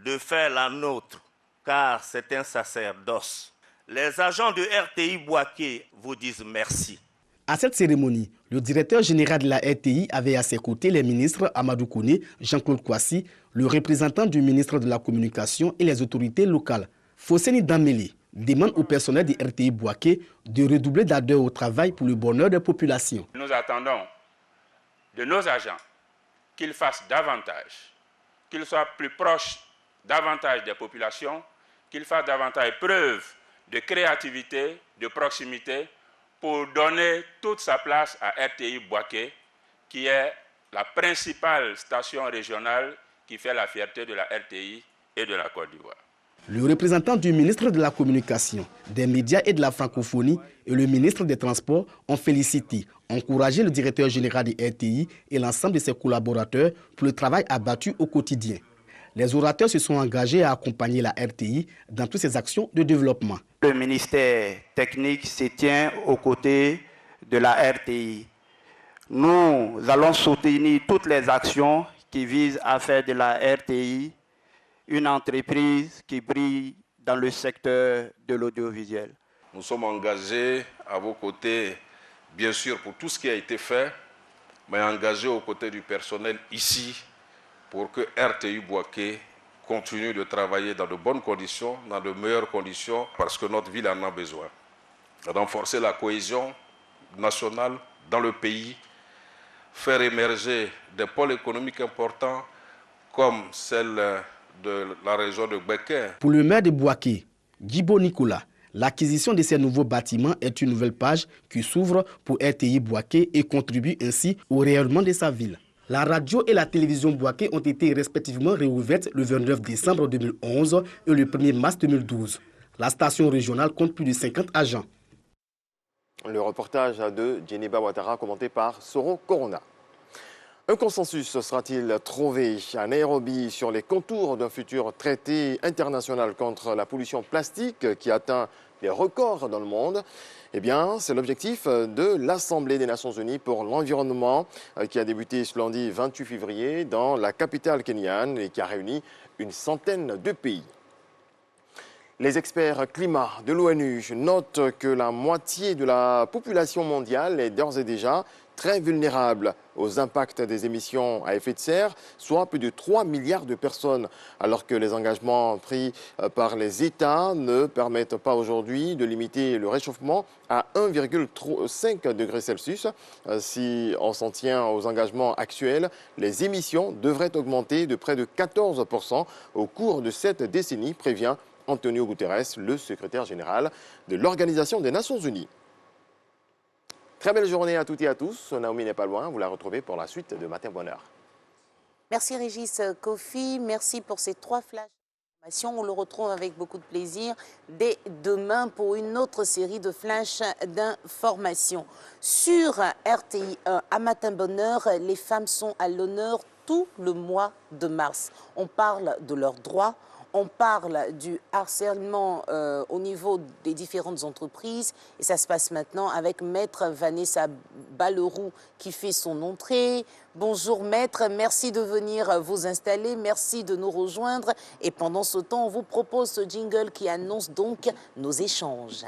de faire la nôtre, car c'est un sacerdoce. Les agents de RTI Boaké vous disent merci. À cette cérémonie, le directeur général de la RTI avait à ses côtés les ministres Amadou Kone, Jean-Claude Kouassi, le représentant du ministre de la Communication et les autorités locales. Fosseni Dameli demande au personnel de RTI Boaké de redoubler d'ardeur au travail pour le bonheur des populations. Nous attendons de nos agents qu'ils fassent davantage, qu'ils soient plus proches davantage des populations, qu'ils fassent davantage preuve de créativité, de proximité, pour donner toute sa place à RTI Boaké, qui est la principale station régionale qui fait la fierté de la RTI et de la Côte d'Ivoire. Le représentant du ministre de la Communication, des médias et de la francophonie et le ministre des Transports ont félicité, encouragé le directeur général de RTI et l'ensemble de ses collaborateurs pour le travail abattu au quotidien. Les orateurs se sont engagés à accompagner la RTI dans toutes ses actions de développement. Le ministère technique se tient aux côtés de la RTI. Nous allons soutenir toutes les actions qui visent à faire de la RTI une entreprise qui brille dans le secteur de l'audiovisuel. Nous sommes engagés à vos côtés, bien sûr, pour tout ce qui a été fait, mais engagé aux côtés du personnel ici pour que RTI Bouaké continue de travailler dans de bonnes conditions, dans de meilleures conditions, parce que notre ville en a besoin. Renforcer la cohésion nationale dans le pays, faire émerger des pôles économiques importants comme celle de la région de Becker. Pour le maire de Bouaké, Djibo Nicolas, l'acquisition de ces nouveaux bâtiments est une nouvelle page qui s'ouvre pour RTI Bouaké et contribue ainsi au rayonnement de sa ville. La radio et la télévision Bouaké ont été respectivement réouvertes le 29 décembre 2011 et le 1er mars 2012. La station régionale compte plus de 50 agents. Le reportage de Djeniba Ouattara commenté par Soro Corona. Un consensus sera-t-il trouvé à Nairobi sur les contours d'un futur traité international contre la pollution plastique qui atteint les records dans le monde? Eh bien, c'est l'objectif de l'Assemblée des Nations Unies pour l'environnement qui a débuté ce lundi 28 février dans la capitale kenyane et qui a réuni une centaine de pays. Les experts climat de l'ONU notent que la moitié de la population mondiale est d'ores et déjà très vulnérable aux impacts des émissions à effet de serre, soit plus de 3 milliards de personnes, alors que les engagements pris par les États ne permettent pas aujourd'hui de limiter le réchauffement à 1,5 degré Celsius. Si on s'en tient aux engagements actuels, les émissions devraient augmenter de près de 14% au cours de cette décennie, prévient Antonio Guterres, le secrétaire général de l'Organisation des Nations Unies. Très belle journée à toutes et à tous. Naomi n'est pas loin. Vous la retrouvez pour la suite de Matin Bonheur. Merci Régis Kofi. Merci pour ces 3 flashs d'informations. On le retrouve avec beaucoup de plaisir dès demain pour une autre série de flashs d'informations. Sur RTI 1, à Matin Bonheur, les femmes sont à l'honneur tout le mois de mars. On parle de leurs droits. On parle du harcèlement au niveau des différentes entreprises et ça se passe maintenant avec Maître Vanessa Balleroux qui fait son entrée. Bonjour Maître, merci de venir vous installer, merci de nous rejoindre et pendant ce temps, on vous propose ce jingle qui annonce donc nos échanges.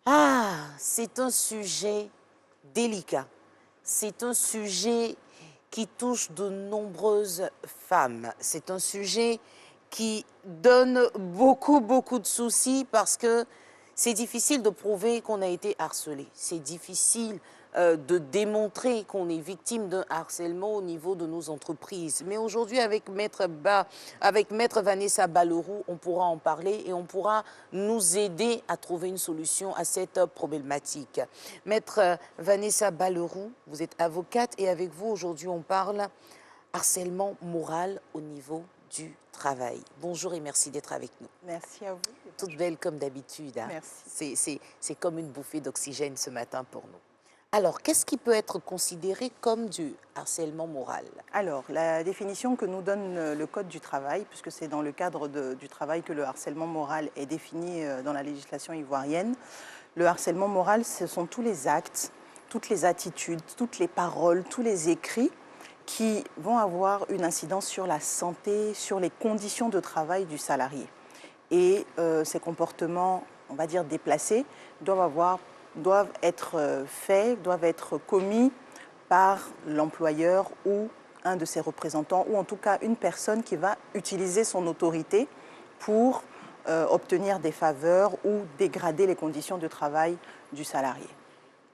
Ah, c'est un sujet délicat. C'est un sujet qui touche de nombreuses femmes. C'est un sujet qui donne beaucoup de soucis parce que c'est difficile de prouver qu'on a été harcelé. C'est difficile de démontrer qu'on est victime d'un harcèlement au niveau de nos entreprises. Mais aujourd'hui, avec Maître Vanessa Balleroux, on pourra en parler et on pourra nous aider à trouver une solution à cette problématique. Maître Vanessa Balleroux, vous êtes avocate et avec vous, aujourd'hui, on parle harcèlement moral au niveau du travail. Bonjour et merci d'être avec nous. Merci à vous. Toute belle comme d'habitude. Hein? Merci. C'est comme une bouffée d'oxygène ce matin pour nous. Alors, qu'est-ce qui peut être considéré comme du harcèlement moral? Alors, la définition que nous donne le Code du travail, puisque c'est dans le cadre du travail que le harcèlement moral est défini dans la législation ivoirienne, le harcèlement moral, ce sont tous les actes, toutes les attitudes, toutes les paroles, tous les écrits qui vont avoir une incidence sur la santé, sur les conditions de travail du salarié. Et ces comportements, on va dire déplacés, doivent être faits, doivent être commis par l'employeur ou un de ses représentants, ou en tout cas une personne qui va utiliser son autorité pour obtenir des faveurs ou dégrader les conditions de travail du salarié.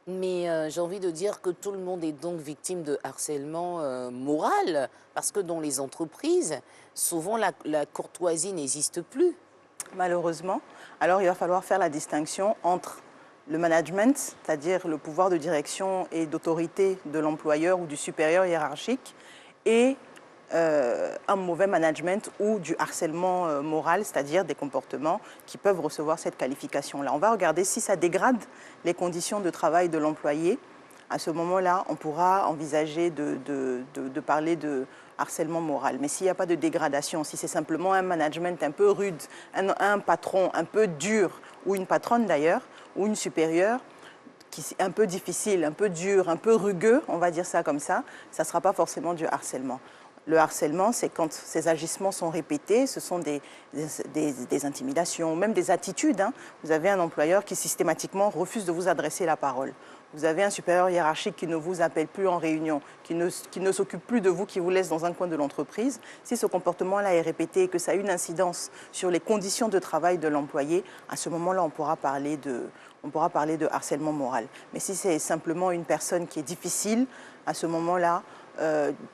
Mais j'ai envie de dire que tout le monde est donc victime de harcèlement moral, parce que dans les entreprises, souvent la courtoisie n'existe plus. Malheureusement. Alors il va falloir faire la distinction entre le management, c'est-à-dire le pouvoir de direction et d'autorité de l'employeur ou du supérieur hiérarchique, et un mauvais management ou du harcèlement moral, c'est-à-dire des comportements qui peuvent recevoir cette qualification-là. On va regarder si ça dégrade les conditions de travail de l'employé. À ce moment-là, on pourra envisager de parler de harcèlement moral. Mais s'il n'y a pas de dégradation, si c'est simplement un management un peu rude, un patron un peu dur, ou une patronne d'ailleurs, ou une supérieure, qui est un peu difficile, un peu dur, un peu rugueux, on va dire ça comme ça ne sera pas forcément du harcèlement. Le harcèlement, c'est quand ces agissements sont répétés, ce sont des intimidations, même des attitudes. Hein. Vous avez un employeur qui systématiquement refuse de vous adresser la parole. Vous avez un supérieur hiérarchique qui ne vous appelle plus en réunion, qui ne s'occupe plus de vous, qui vous laisse dans un coin de l'entreprise. Si ce comportement-là est répété et que ça a une incidence sur les conditions de travail de l'employé, à ce moment-là, on pourra parler de harcèlement moral. Mais si c'est simplement une personne qui est difficile, à ce moment-là,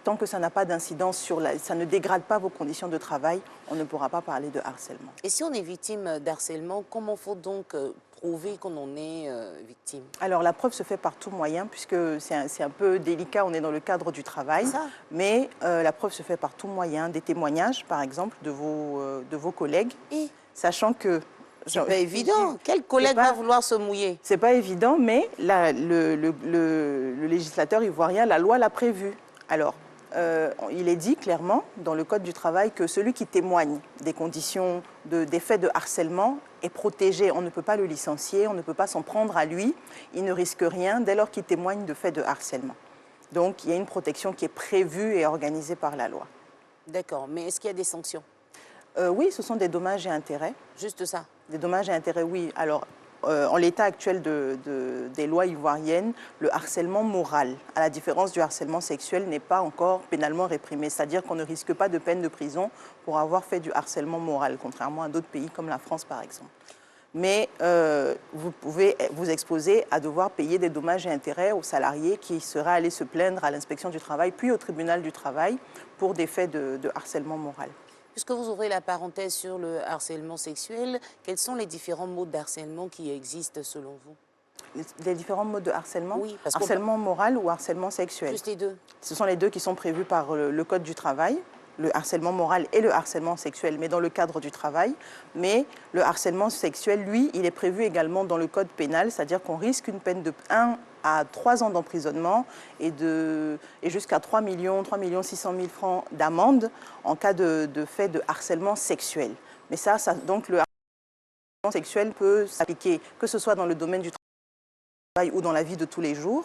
tant que ça n'a pas d'incidence ça ne dégrade pas vos conditions de travail, on ne pourra pas parler de harcèlement. Et si on est victime d'harcèlement, comment faut donc prouver qu'on en est victime? Alors la preuve se fait par tout moyen, puisque c'est un peu délicat, on est dans le cadre du travail, mais la preuve se fait par tout moyen, des témoignages par exemple de vos collègues, sachant que... C'est pas évident. Quel collègue va vouloir se mouiller? C'est pas évident, mais le législateur ivoirien, la loi l'a prévu. Alors, il est dit clairement dans le Code du travail que celui qui témoigne des conditions, des faits de harcèlement est protégé. On ne peut pas le licencier, on ne peut pas s'en prendre à lui. Il ne risque rien dès lors qu'il témoigne de faits de harcèlement. Donc, il y a une protection qui est prévue et organisée par la loi. D'accord, mais est-ce qu'il y a des sanctions? Oui, ce sont des dommages et intérêts. Juste ça? Des dommages et intérêts, oui. Alors, en l'état actuel des lois ivoiriennes, le harcèlement moral, à la différence du harcèlement sexuel, n'est pas encore pénalement réprimé. C'est-à-dire qu'on ne risque pas de peine de prison pour avoir fait du harcèlement moral, contrairement à d'autres pays comme la France, par exemple. Mais vous pouvez vous exposer à devoir payer des dommages et intérêts aux salariés qui seraient allés se plaindre à l'inspection du travail, puis au tribunal du travail pour des faits de harcèlement moral. Puisque vous ouvrez la parenthèse sur le harcèlement sexuel, quels sont les différents modes d'harcèlement qui existent selon vous? Les différents modes de harcèlement? Oui, parce harcèlement moral ou harcèlement sexuel? Juste les deux. Ce sont les deux qui sont prévus par le Code du travail, le harcèlement moral et le harcèlement sexuel, mais dans le cadre du travail. Mais le harcèlement sexuel, lui, il est prévu également dans le Code pénal, c'est-à-dire qu'on risque une peine de 1 à 3 ans d'emprisonnement et jusqu'à 3 600 000 francs d'amende en cas de fait de harcèlement sexuel. Mais donc le harcèlement sexuel peut s'appliquer que ce soit dans le domaine du travail ou dans la vie de tous les jours.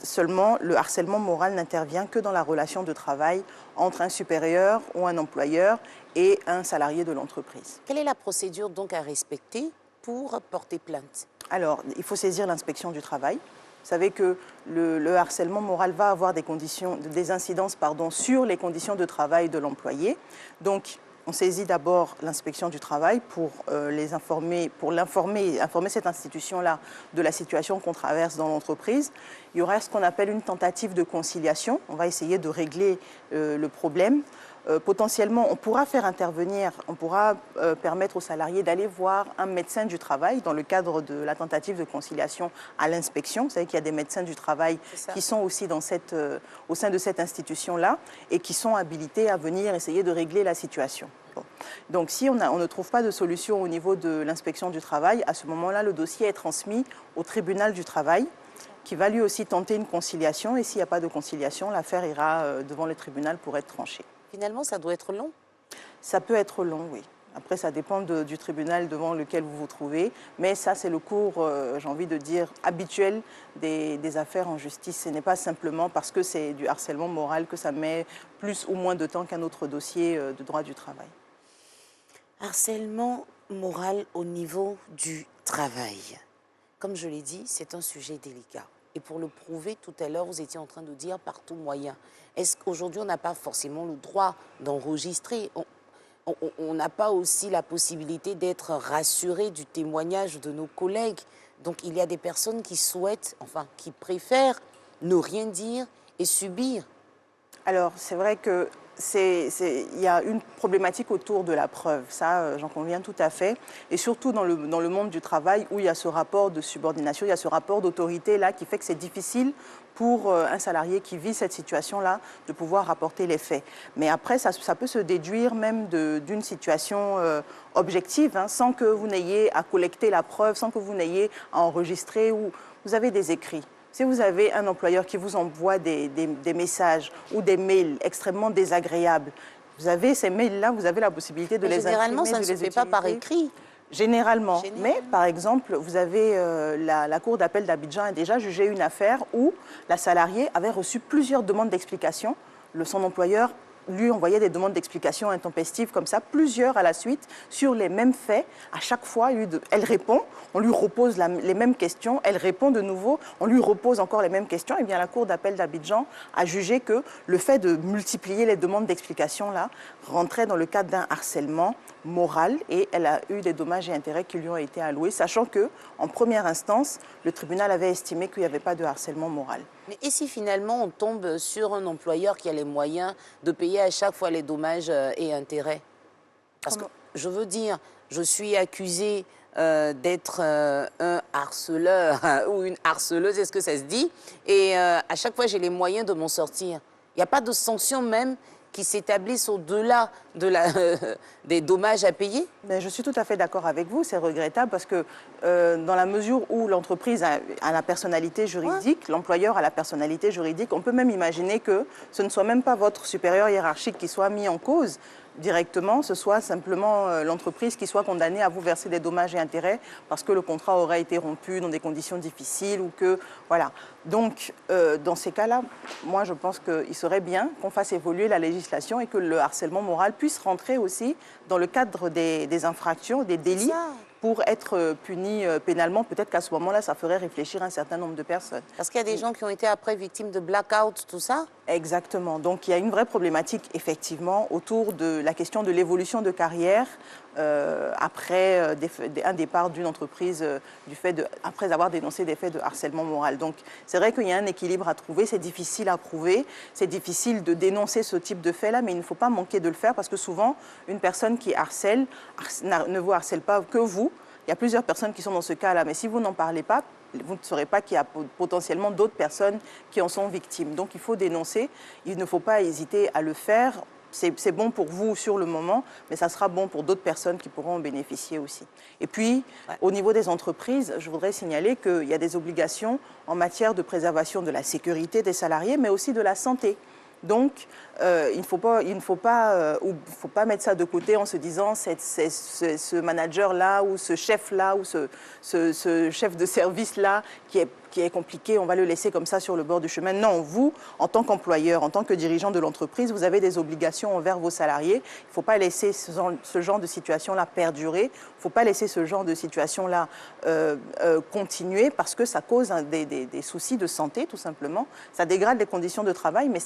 Seulement, le harcèlement moral n'intervient que dans la relation de travail entre un supérieur ou un employeur et un salarié de l'entreprise. Quelle est la procédure donc à respecter pour porter plainte? Alors, il faut saisir l'inspection du travail. Vous savez que le harcèlement moral va avoir des incidences sur les conditions de travail de l'employé. Donc, on saisit d'abord l'inspection du travail pour informer cette institution-là de la situation qu'on traverse dans l'entreprise. Il y aura ce qu'on appelle une tentative de conciliation. On va essayer de régler le problème. Potentiellement, on pourra permettre aux salariés d'aller voir un médecin du travail dans le cadre de la tentative de conciliation à l'inspection. Vous savez qu'il y a des médecins du travail qui sont aussi au sein de cette institution-là et qui sont habilités à venir essayer de régler la situation. Bon. Donc, si on ne trouve pas de solution au niveau de l'inspection du travail, à ce moment-là, le dossier est transmis au tribunal du travail, qui va lui aussi tenter une conciliation. Et s'il n'y a pas de conciliation, l'affaire ira devant le tribunal pour être tranchée. Finalement, ça doit être long? Ça peut être long, oui. Après, ça dépend du tribunal devant lequel vous vous trouvez. Mais ça, c'est le cours, j'ai envie de dire, habituel des affaires en justice. Ce n'est pas simplement parce que c'est du harcèlement moral que ça met plus ou moins de temps qu'un autre dossier de droit du travail. Harcèlement moral au niveau du travail. Comme je l'ai dit, c'est un sujet délicat. Et pour le prouver, tout à l'heure, vous étiez en train de dire par tout moyen. Est-ce qu'aujourd'hui, on n'a pas forcément le droit d'enregistrer? On n'a pas aussi la possibilité d'être rassuré du témoignage de nos collègues. Donc, il y a des personnes qui souhaitent, qui préfèrent ne rien dire et subir. Alors, c'est vrai que il y a une problématique autour de la preuve, ça j'en conviens tout à fait, et surtout dans le monde du travail où il y a ce rapport de subordination, il y a ce rapport d'autorité là qui fait que c'est difficile pour un salarié qui vit cette situation-là de pouvoir rapporter les faits. Mais après, ça peut se déduire même d'une situation objective, sans que vous n'ayez à collecter la preuve, sans que vous n'ayez à enregistrer, ou vous avez des écrits. Si vous avez un employeur qui vous envoie des messages ou des mails extrêmement désagréables, vous avez ces mails-là, vous avez la possibilité de les imprimer, généralement, ça ne se fait pas par écrit. Généralement. Mais par exemple, vous avez la Cour d'appel d'Abidjan a déjà jugé une affaire où la salariée avait reçu plusieurs demandes d'explication. Son employeur lui envoyait des demandes d'explication intempestives comme ça, plusieurs à la suite, sur les mêmes faits. À chaque fois, elle répond, on lui repose les mêmes questions, elle répond de nouveau, on lui repose encore les mêmes questions. Et bien la Cour d'appel d'Abidjan a jugé que le fait de multiplier les demandes d'explication là rentrait dans le cadre d'un harcèlement moral et elle a eu des dommages et intérêts qui lui ont été alloués, sachant que en première instance, le tribunal avait estimé qu'il n'y avait pas de harcèlement moral. Mais et si finalement on tombe sur un employeur qui a les moyens de payer à chaque fois les dommages et intérêts? Parce que je veux dire, je suis accusée d'être un harceleur ou une harceleuse, est-ce que ça se dit? Et à chaque fois j'ai les moyens de m'en sortir. Il n'y a pas de sanction même qui s'établissent au-delà des dommages à payer? Mais je suis tout à fait d'accord avec vous, c'est regrettable parce que dans la mesure où l'entreprise a la personnalité juridique, l'employeur a la personnalité juridique, on peut même imaginer que ce ne soit même pas votre supérieur hiérarchique qui soit mis en cause directement, ce soit simplement l'entreprise qui soit condamnée à vous verser des dommages et intérêts parce que le contrat aurait été rompu dans des conditions difficiles ou que, voilà. Donc, dans ces cas-là, moi je pense qu'il serait bien qu'on fasse évoluer la législation et que le harcèlement moral puisse rentrer aussi dans le cadre des infractions, des délits, pour être puni pénalement. Peut-être qu'à ce moment-là, ça ferait réfléchir un certain nombre de personnes. Parce qu'il y a des gens qui ont été après victimes de blackout, tout ça? Exactement. Donc il y a une vraie problématique, effectivement, autour de la question de l'évolution de carrière après un départ d'une entreprise après avoir dénoncé des faits de harcèlement moral. Donc c'est vrai qu'il y a un équilibre à trouver, c'est difficile à prouver, c'est difficile de dénoncer ce type de fait-là, mais il ne faut pas manquer de le faire parce que souvent, une personne qui harcèle ne vous harcèle pas que vous. Il y a plusieurs personnes qui sont dans ce cas-là, mais si vous n'en parlez pas, vous ne saurez pas qu'il y a potentiellement d'autres personnes qui en sont victimes. Donc il faut dénoncer, il ne faut pas hésiter à le faire. C'est bon pour vous sur le moment, mais ça sera bon pour d'autres personnes qui pourront en bénéficier aussi. Et puis, au niveau des entreprises, je voudrais signaler qu'il y a des obligations en matière de préservation de la sécurité des salariés, mais aussi de la santé. Donc, il ne faut pas mettre ça de côté en se disant c'est ce manager-là ou ce chef-là ou ce chef de service-là qui est compliqué, on va le laisser comme ça sur le bord du chemin. Non, vous, en tant qu'employeur, en tant que dirigeant de l'entreprise, vous avez des obligations envers vos salariés. Il ne faut pas laisser ce genre de situation-là perdurer. Il ne faut pas laisser ce genre de situation-là continuer parce que ça cause des soucis de santé, tout simplement. Ça dégrade les conditions de travail, mais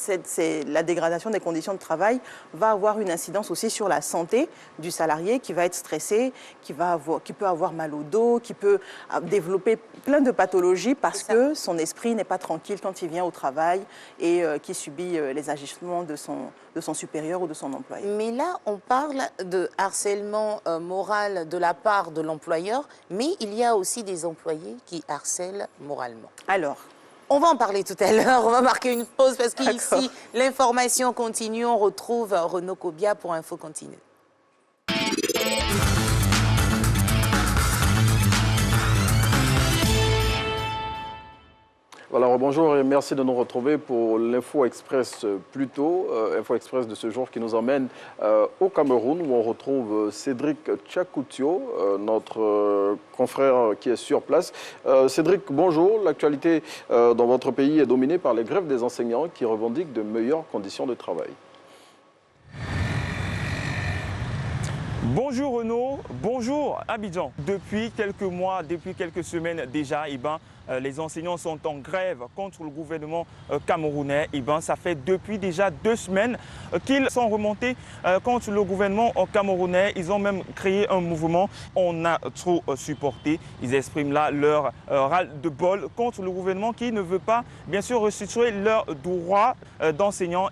la dégradation des conditions de travail va avoir une incidence aussi sur la santé du salarié qui va être stressé, qui peut avoir mal au dos, qui peut développer plein de pathologies parce que son esprit n'est pas tranquille quand il vient au travail et qui subit les agissements de son supérieur ou de son employeur. Mais là, on parle de harcèlement moral de la part de l'employeur, mais il y a aussi des employés qui harcèlent moralement. Alors, on va en parler tout à l'heure, on va marquer une pause parce qu'ici, l'information continue. On retrouve Renaud Kobia pour Info Continue. Alors bonjour et merci de nous retrouver pour l'Info Express plus tôt, Info Express de ce jour qui nous emmène au Cameroun où on retrouve Cédric Tchakoutio, notre confrère qui est sur place. Cédric, bonjour. L'actualité dans votre pays est dominée par les grèves des enseignants qui revendiquent de meilleures conditions de travail. Bonjour Renaud, bonjour Abidjan. Depuis quelques mois, depuis quelques semaines déjà, les enseignants sont en grève contre le gouvernement camerounais. Ça fait depuis déjà 2 semaines qu'ils sont remontés contre le gouvernement camerounais. Ils ont même créé un mouvement. On a trop supporté. Ils expriment là leur ras-le-bol contre le gouvernement qui ne veut pas, bien sûr, restituer leurs droits d'enseignants.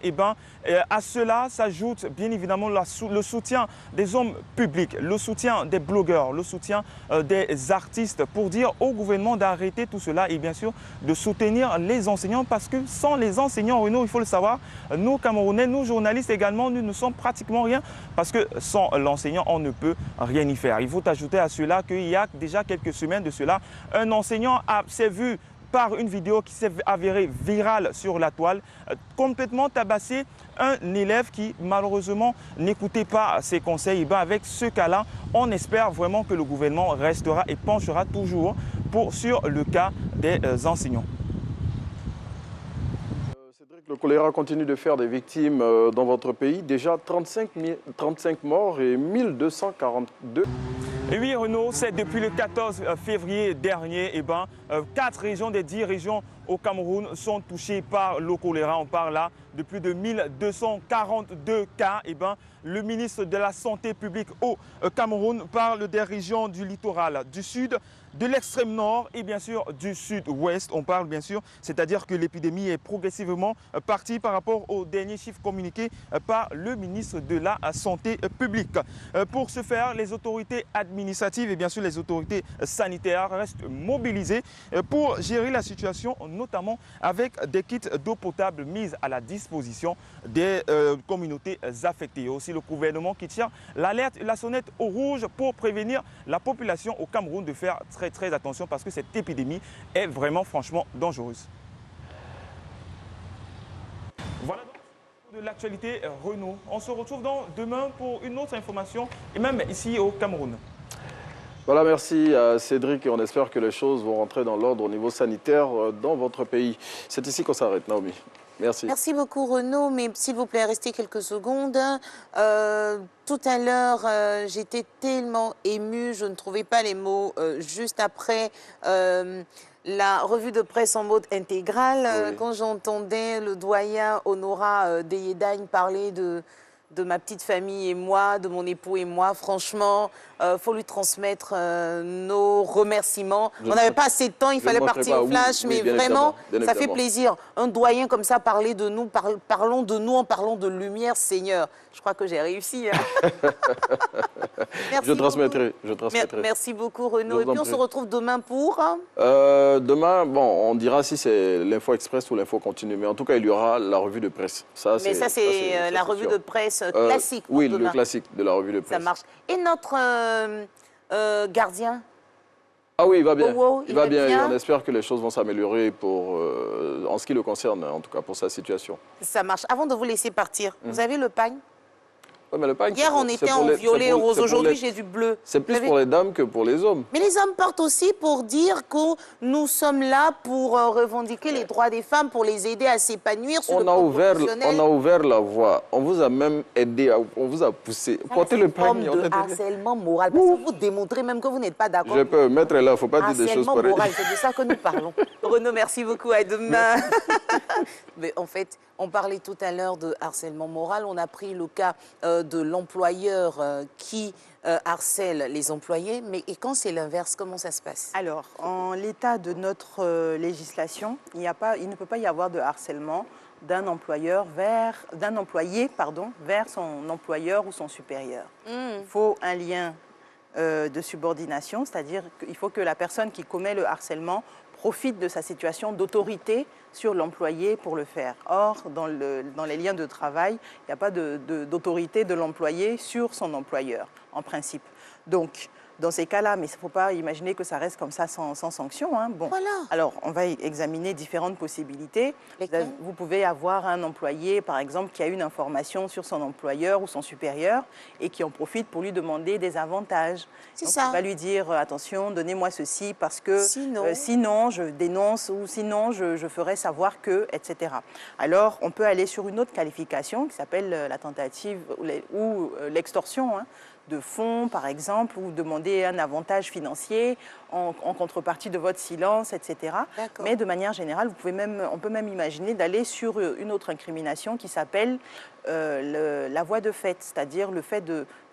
À cela s'ajoute bien évidemment le soutien des hommes publics, le soutien des blogueurs, le soutien des artistes pour dire au gouvernement d'arrêter tout cela et bien sûr de soutenir les enseignants parce que sans les enseignants, Renaud, il faut le savoir, nous Camerounais, nous journalistes également, nous ne sommes pratiquement rien parce que sans l'enseignant, on ne peut rien y faire. Il faut ajouter à cela qu'il y a déjà quelques semaines de cela, un enseignant s'est vu par une vidéo qui s'est avérée virale sur la toile, complètement tabassé un élève qui malheureusement n'écoutait pas ses conseils. Avec ce cas-là, on espère vraiment que le gouvernement restera et penchera toujours sur le cas des enseignants. Cédric, Le choléra continue de faire des victimes dans votre pays. Déjà 35 morts et 1242. Et oui, Renaud, c'est depuis le 14 février dernier, 4 régions des 10 régions au Cameroun sont touchées par le choléra. On parle là de plus de 1242 cas. Le ministre de la Santé publique au Cameroun parle des régions du littoral, du sud, de l'extrême nord et bien sûr du sud-ouest. On parle bien sûr, c'est-à-dire que l'épidémie est progressivement partie par rapport aux derniers chiffres communiqués par le ministre de la Santé publique. Pour ce faire, les autorités administratives et bien sûr les autorités sanitaires restent mobilisées pour gérer la situation, notamment avec des kits d'eau potable mis à la disposition des communautés affectées. Aussi le gouvernement qui tire l'alerte et la sonnette au rouge pour prévenir la population au Cameroun de faire très attention parce que cette épidémie est vraiment franchement dangereuse. Voilà donc de l'actualité Renaud. On se retrouve demain pour une autre information et même ici au Cameroun. Voilà, merci à Cédric et on espère que les choses vont rentrer dans l'ordre au niveau sanitaire dans votre pays. C'est ici qu'on s'arrête, Naomi. Merci. Merci beaucoup Renaud, mais s'il vous plaît, restez quelques secondes. Tout à l'heure, j'étais tellement émue, je ne trouvais pas les mots juste après la revue de presse en mode intégral, quand j'entendais le doyen Honora Deyedagne parler de ma petite famille et moi, de mon époux et moi. Franchement, faut lui transmettre nos remerciements. On n'avait pas assez de temps, il fallait partir au flash, mais vraiment, ça fait plaisir. Un doyen comme ça, parler de nous, parlons de nous en parlant de lumière, Seigneur. Je crois que j'ai réussi. Hein. Je transmettrai. Merci beaucoup, Renaud. Et puis, on se retrouve demain pour... Demain, bon, on dira si c'est l'Info Express ou l'Info Continue. Mais en tout cas, il y aura la revue de presse. Mais ça, c'est la revue de presse classique. Oui, le classique de la revue de presse. Ça marche. Et notre gardien? Ah oui, il va bien. Il va bien. Et on espère que les choses vont s'améliorer en ce qui le concerne, en tout cas pour sa situation. Ça marche. Avant de vous laisser partir, vous avez le pagne? Ouais, mais le pagne, hier, on était en violet et rose. Aujourd'hui, j'ai du bleu. C'est plus pour les dames que pour les hommes. Mais les hommes portent aussi pour dire que nous sommes là pour revendiquer les droits des femmes, pour les aider à s'épanouir sur le plan professionnel. On a ouvert la voie. On vous a même aidé, on vous a poussé. Portez le pagne. C'est de harcèlement moral. Parce que vous démontrez même que vous n'êtes pas d'accord. Je peux mettre là, il ne faut pas dire des choses pareilles. Harcèlement moral, c'est de ça que nous parlons. Renaud, merci beaucoup. À demain. Mais en fait, on parlait tout à l'heure de harcèlement moral. On a pris le cas de l'employeur qui harcèle les employés. Mais et quand c'est l'inverse, comment ça se passe? Alors, en l'état de notre législation, il ne peut pas y avoir de harcèlement d'un employé vers son employeur ou son supérieur. Il faut un lien de subordination, c'est-à-dire qu'il faut que la personne qui commet le harcèlement profite de sa situation d'autorité sur l'employé pour le faire. Or, dans les liens de travail, il n'y a pas d'autorité de l'employé sur son employeur, en principe. Donc, dans ces cas-là, mais il ne faut pas imaginer que ça reste comme ça sans sanction. Hein. Bon. Voilà. Alors, on va examiner différentes possibilités. Vous pouvez avoir un employé, par exemple, qui a une information sur son employeur ou son supérieur et qui en profite pour lui demander des avantages. C'est ça. On va lui dire, attention, donnez-moi ceci parce que sinon je dénonce ou sinon je ferai savoir que, etc. Alors, on peut aller sur une autre qualification qui s'appelle la tentative ou l'extorsion, hein, de fonds, par exemple, ou demander un avantage financier en contrepartie de votre silence, etc. Mais de manière générale, on peut même imaginer d'aller sur une autre incrimination qui s'appelle la voie de fait, c'est-à-dire le fait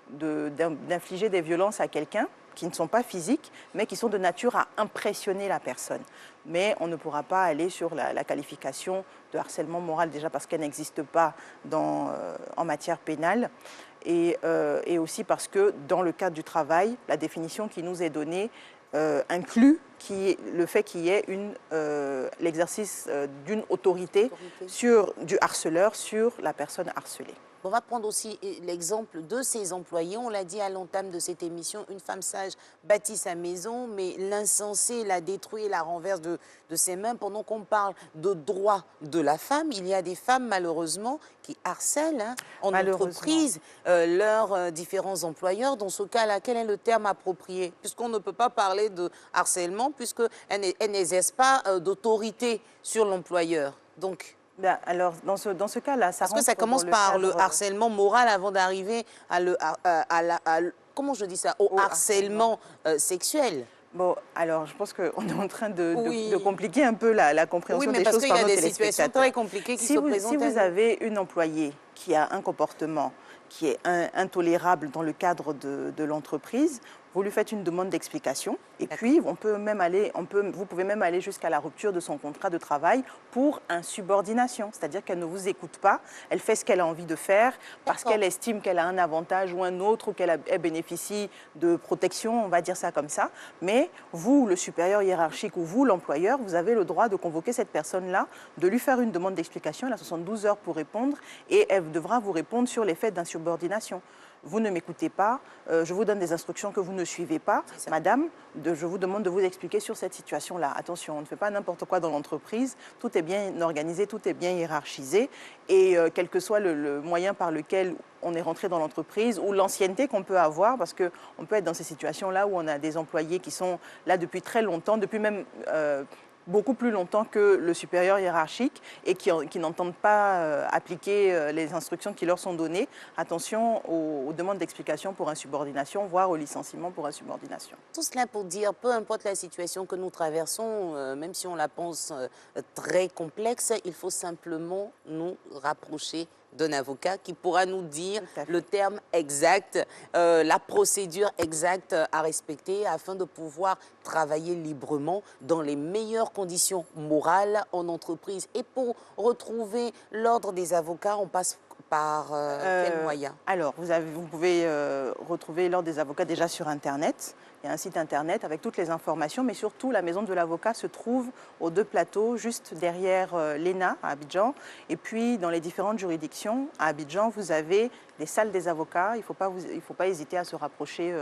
d'infliger des violences à quelqu'un qui ne sont pas physiques, mais qui sont de nature à impressionner la personne. Mais on ne pourra pas aller sur la qualification de harcèlement moral, déjà parce qu'elle n'existe pas en matière pénale, et aussi parce que dans le cadre du travail, la définition qui nous est donnée inclut le fait qu'il y ait l'exercice d'une autorité du harceleur sur la personne harcelée. On va prendre aussi l'exemple de ces employés. On l'a dit à l'entame de cette émission, une femme sage bâtit sa maison, mais l'insensé la détruit et la renverse de ses mains. Pendant qu'on parle de droits de la femme, il y a des femmes, malheureusement, qui harcèlent en entreprise leurs différents employeurs. Dans ce cas-là, quel est le terme approprié? Puisqu'on ne peut pas parler de harcèlement, puisqu'elle n'exerce pas d'autorité sur l'employeur. Donc, Ben, alors, dans ce cas-là, ça Parce que ça commence par le harcèlement moral avant d'arriver comment je dis ça, au harcèlement sexuel. Bon, alors je pense qu'on est en train de compliquer un peu la compréhension des choses par nos téléspectateurs. Oui, mais parce qu'il y a des situations très compliquées qui se présentent. Si vous avez une employée qui a un comportement qui est intolérable dans le cadre de l'entreprise, vous lui faites une demande d'explication et puis vous pouvez même aller jusqu'à la rupture de son contrat de travail pour insubordination. C'est-à-dire qu'elle ne vous écoute pas, elle fait ce qu'elle a envie de faire parce qu'elle estime qu'elle a un avantage ou un autre ou qu'elle bénéficie de protection, on va dire ça comme ça. Mais vous, le supérieur hiérarchique ou vous, l'employeur, vous avez le droit de convoquer cette personne-là, de lui faire une demande d'explication. Elle a 72 heures pour répondre et elle devra vous répondre sur les faits d'insubordination. Vous ne m'écoutez pas, je vous donne des instructions que vous ne suivez pas. Madame, je vous demande de vous expliquer sur cette situation-là. Attention, on ne fait pas n'importe quoi dans l'entreprise. Tout est bien organisé, tout est bien hiérarchisé. Et quel que soit le moyen par lequel on est rentré dans l'entreprise ou l'ancienneté qu'on peut avoir, parce qu'on peut être dans ces situations-là où on a des employés qui sont là depuis très longtemps, depuis même... beaucoup plus longtemps que le supérieur hiérarchique et qui n'entendent pas appliquer les instructions qui leur sont données. Attention aux demandes d'explication pour insubordination, voire au licenciement pour insubordination. Tout cela pour dire, peu importe la situation que nous traversons, même si on la pense très complexe, il faut simplement nous rapprocher d'un avocat qui pourra nous dire le terme exact, la procédure exacte à respecter afin de pouvoir travailler librement dans les meilleures conditions morales en entreprise. Et pour retrouver l'ordre des avocats, on passe par quel moyen? Alors, vous pouvez retrouver l'ordre des avocats déjà sur Internet. Il y a un site Internet avec toutes les informations, mais surtout, la maison de l'avocat se trouve aux 2 plateaux, juste derrière l'ENA à Abidjan. Et puis, dans les différentes juridictions, à Abidjan, vous avez des salles des avocats. Il ne faut pas hésiter à se rapprocher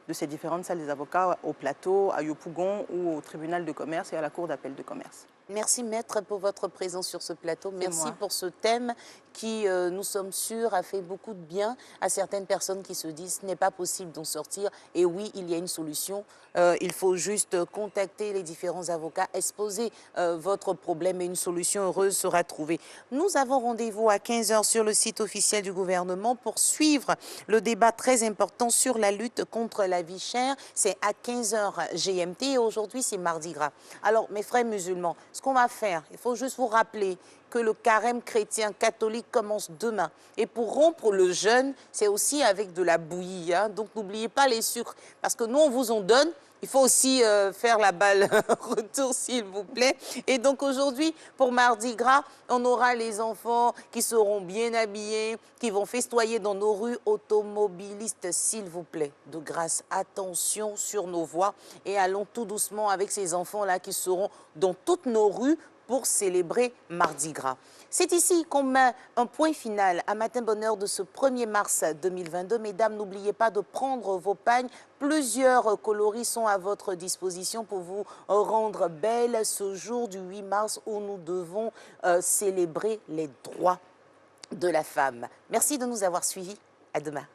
de ces différentes salles des avocats au plateau, à Yopougon ou au tribunal de commerce et à la cour d'appel de commerce. Merci maître pour votre présence sur ce plateau. Merci pour ce thème qui, nous sommes sûrs, a fait beaucoup de bien à certaines personnes qui se disent ce n'est pas possible d'en sortir. Et oui, il y a une solution. Il faut juste contacter les différents avocats, exposer votre problème et une solution heureuse sera trouvée. Nous avons rendez-vous à 15 h sur le site officiel du gouvernement pour suivre le débat très important sur la lutte contre la vie chère. C'est à 15 h GMT et aujourd'hui c'est Mardi Gras. Alors mes frères musulmans, ce qu'on va faire, il faut juste vous rappeler que le carême chrétien catholique commence demain. Et pour rompre le jeûne, c'est aussi avec de la bouillie. Hein. Donc n'oubliez pas les sucres, parce que nous on vous en donne. Il faut aussi faire la balle retour, s'il vous plaît. Et donc aujourd'hui, pour Mardi Gras, on aura les enfants qui seront bien habillés, qui vont festoyer dans nos rues. Automobilistes, s'il vous plaît, de grâce, attention sur nos voies. Et allons tout doucement avec ces enfants-là qui seront dans toutes nos rues pour célébrer Mardi Gras. C'est ici qu'on met un point final à Matin Bonheur de ce 1er mars 2022. Mesdames, n'oubliez pas de prendre vos pagnes. Plusieurs coloris sont à votre disposition pour vous rendre belle ce jour du 8 mars où nous devons célébrer les droits de la femme. Merci de nous avoir suivis. À demain.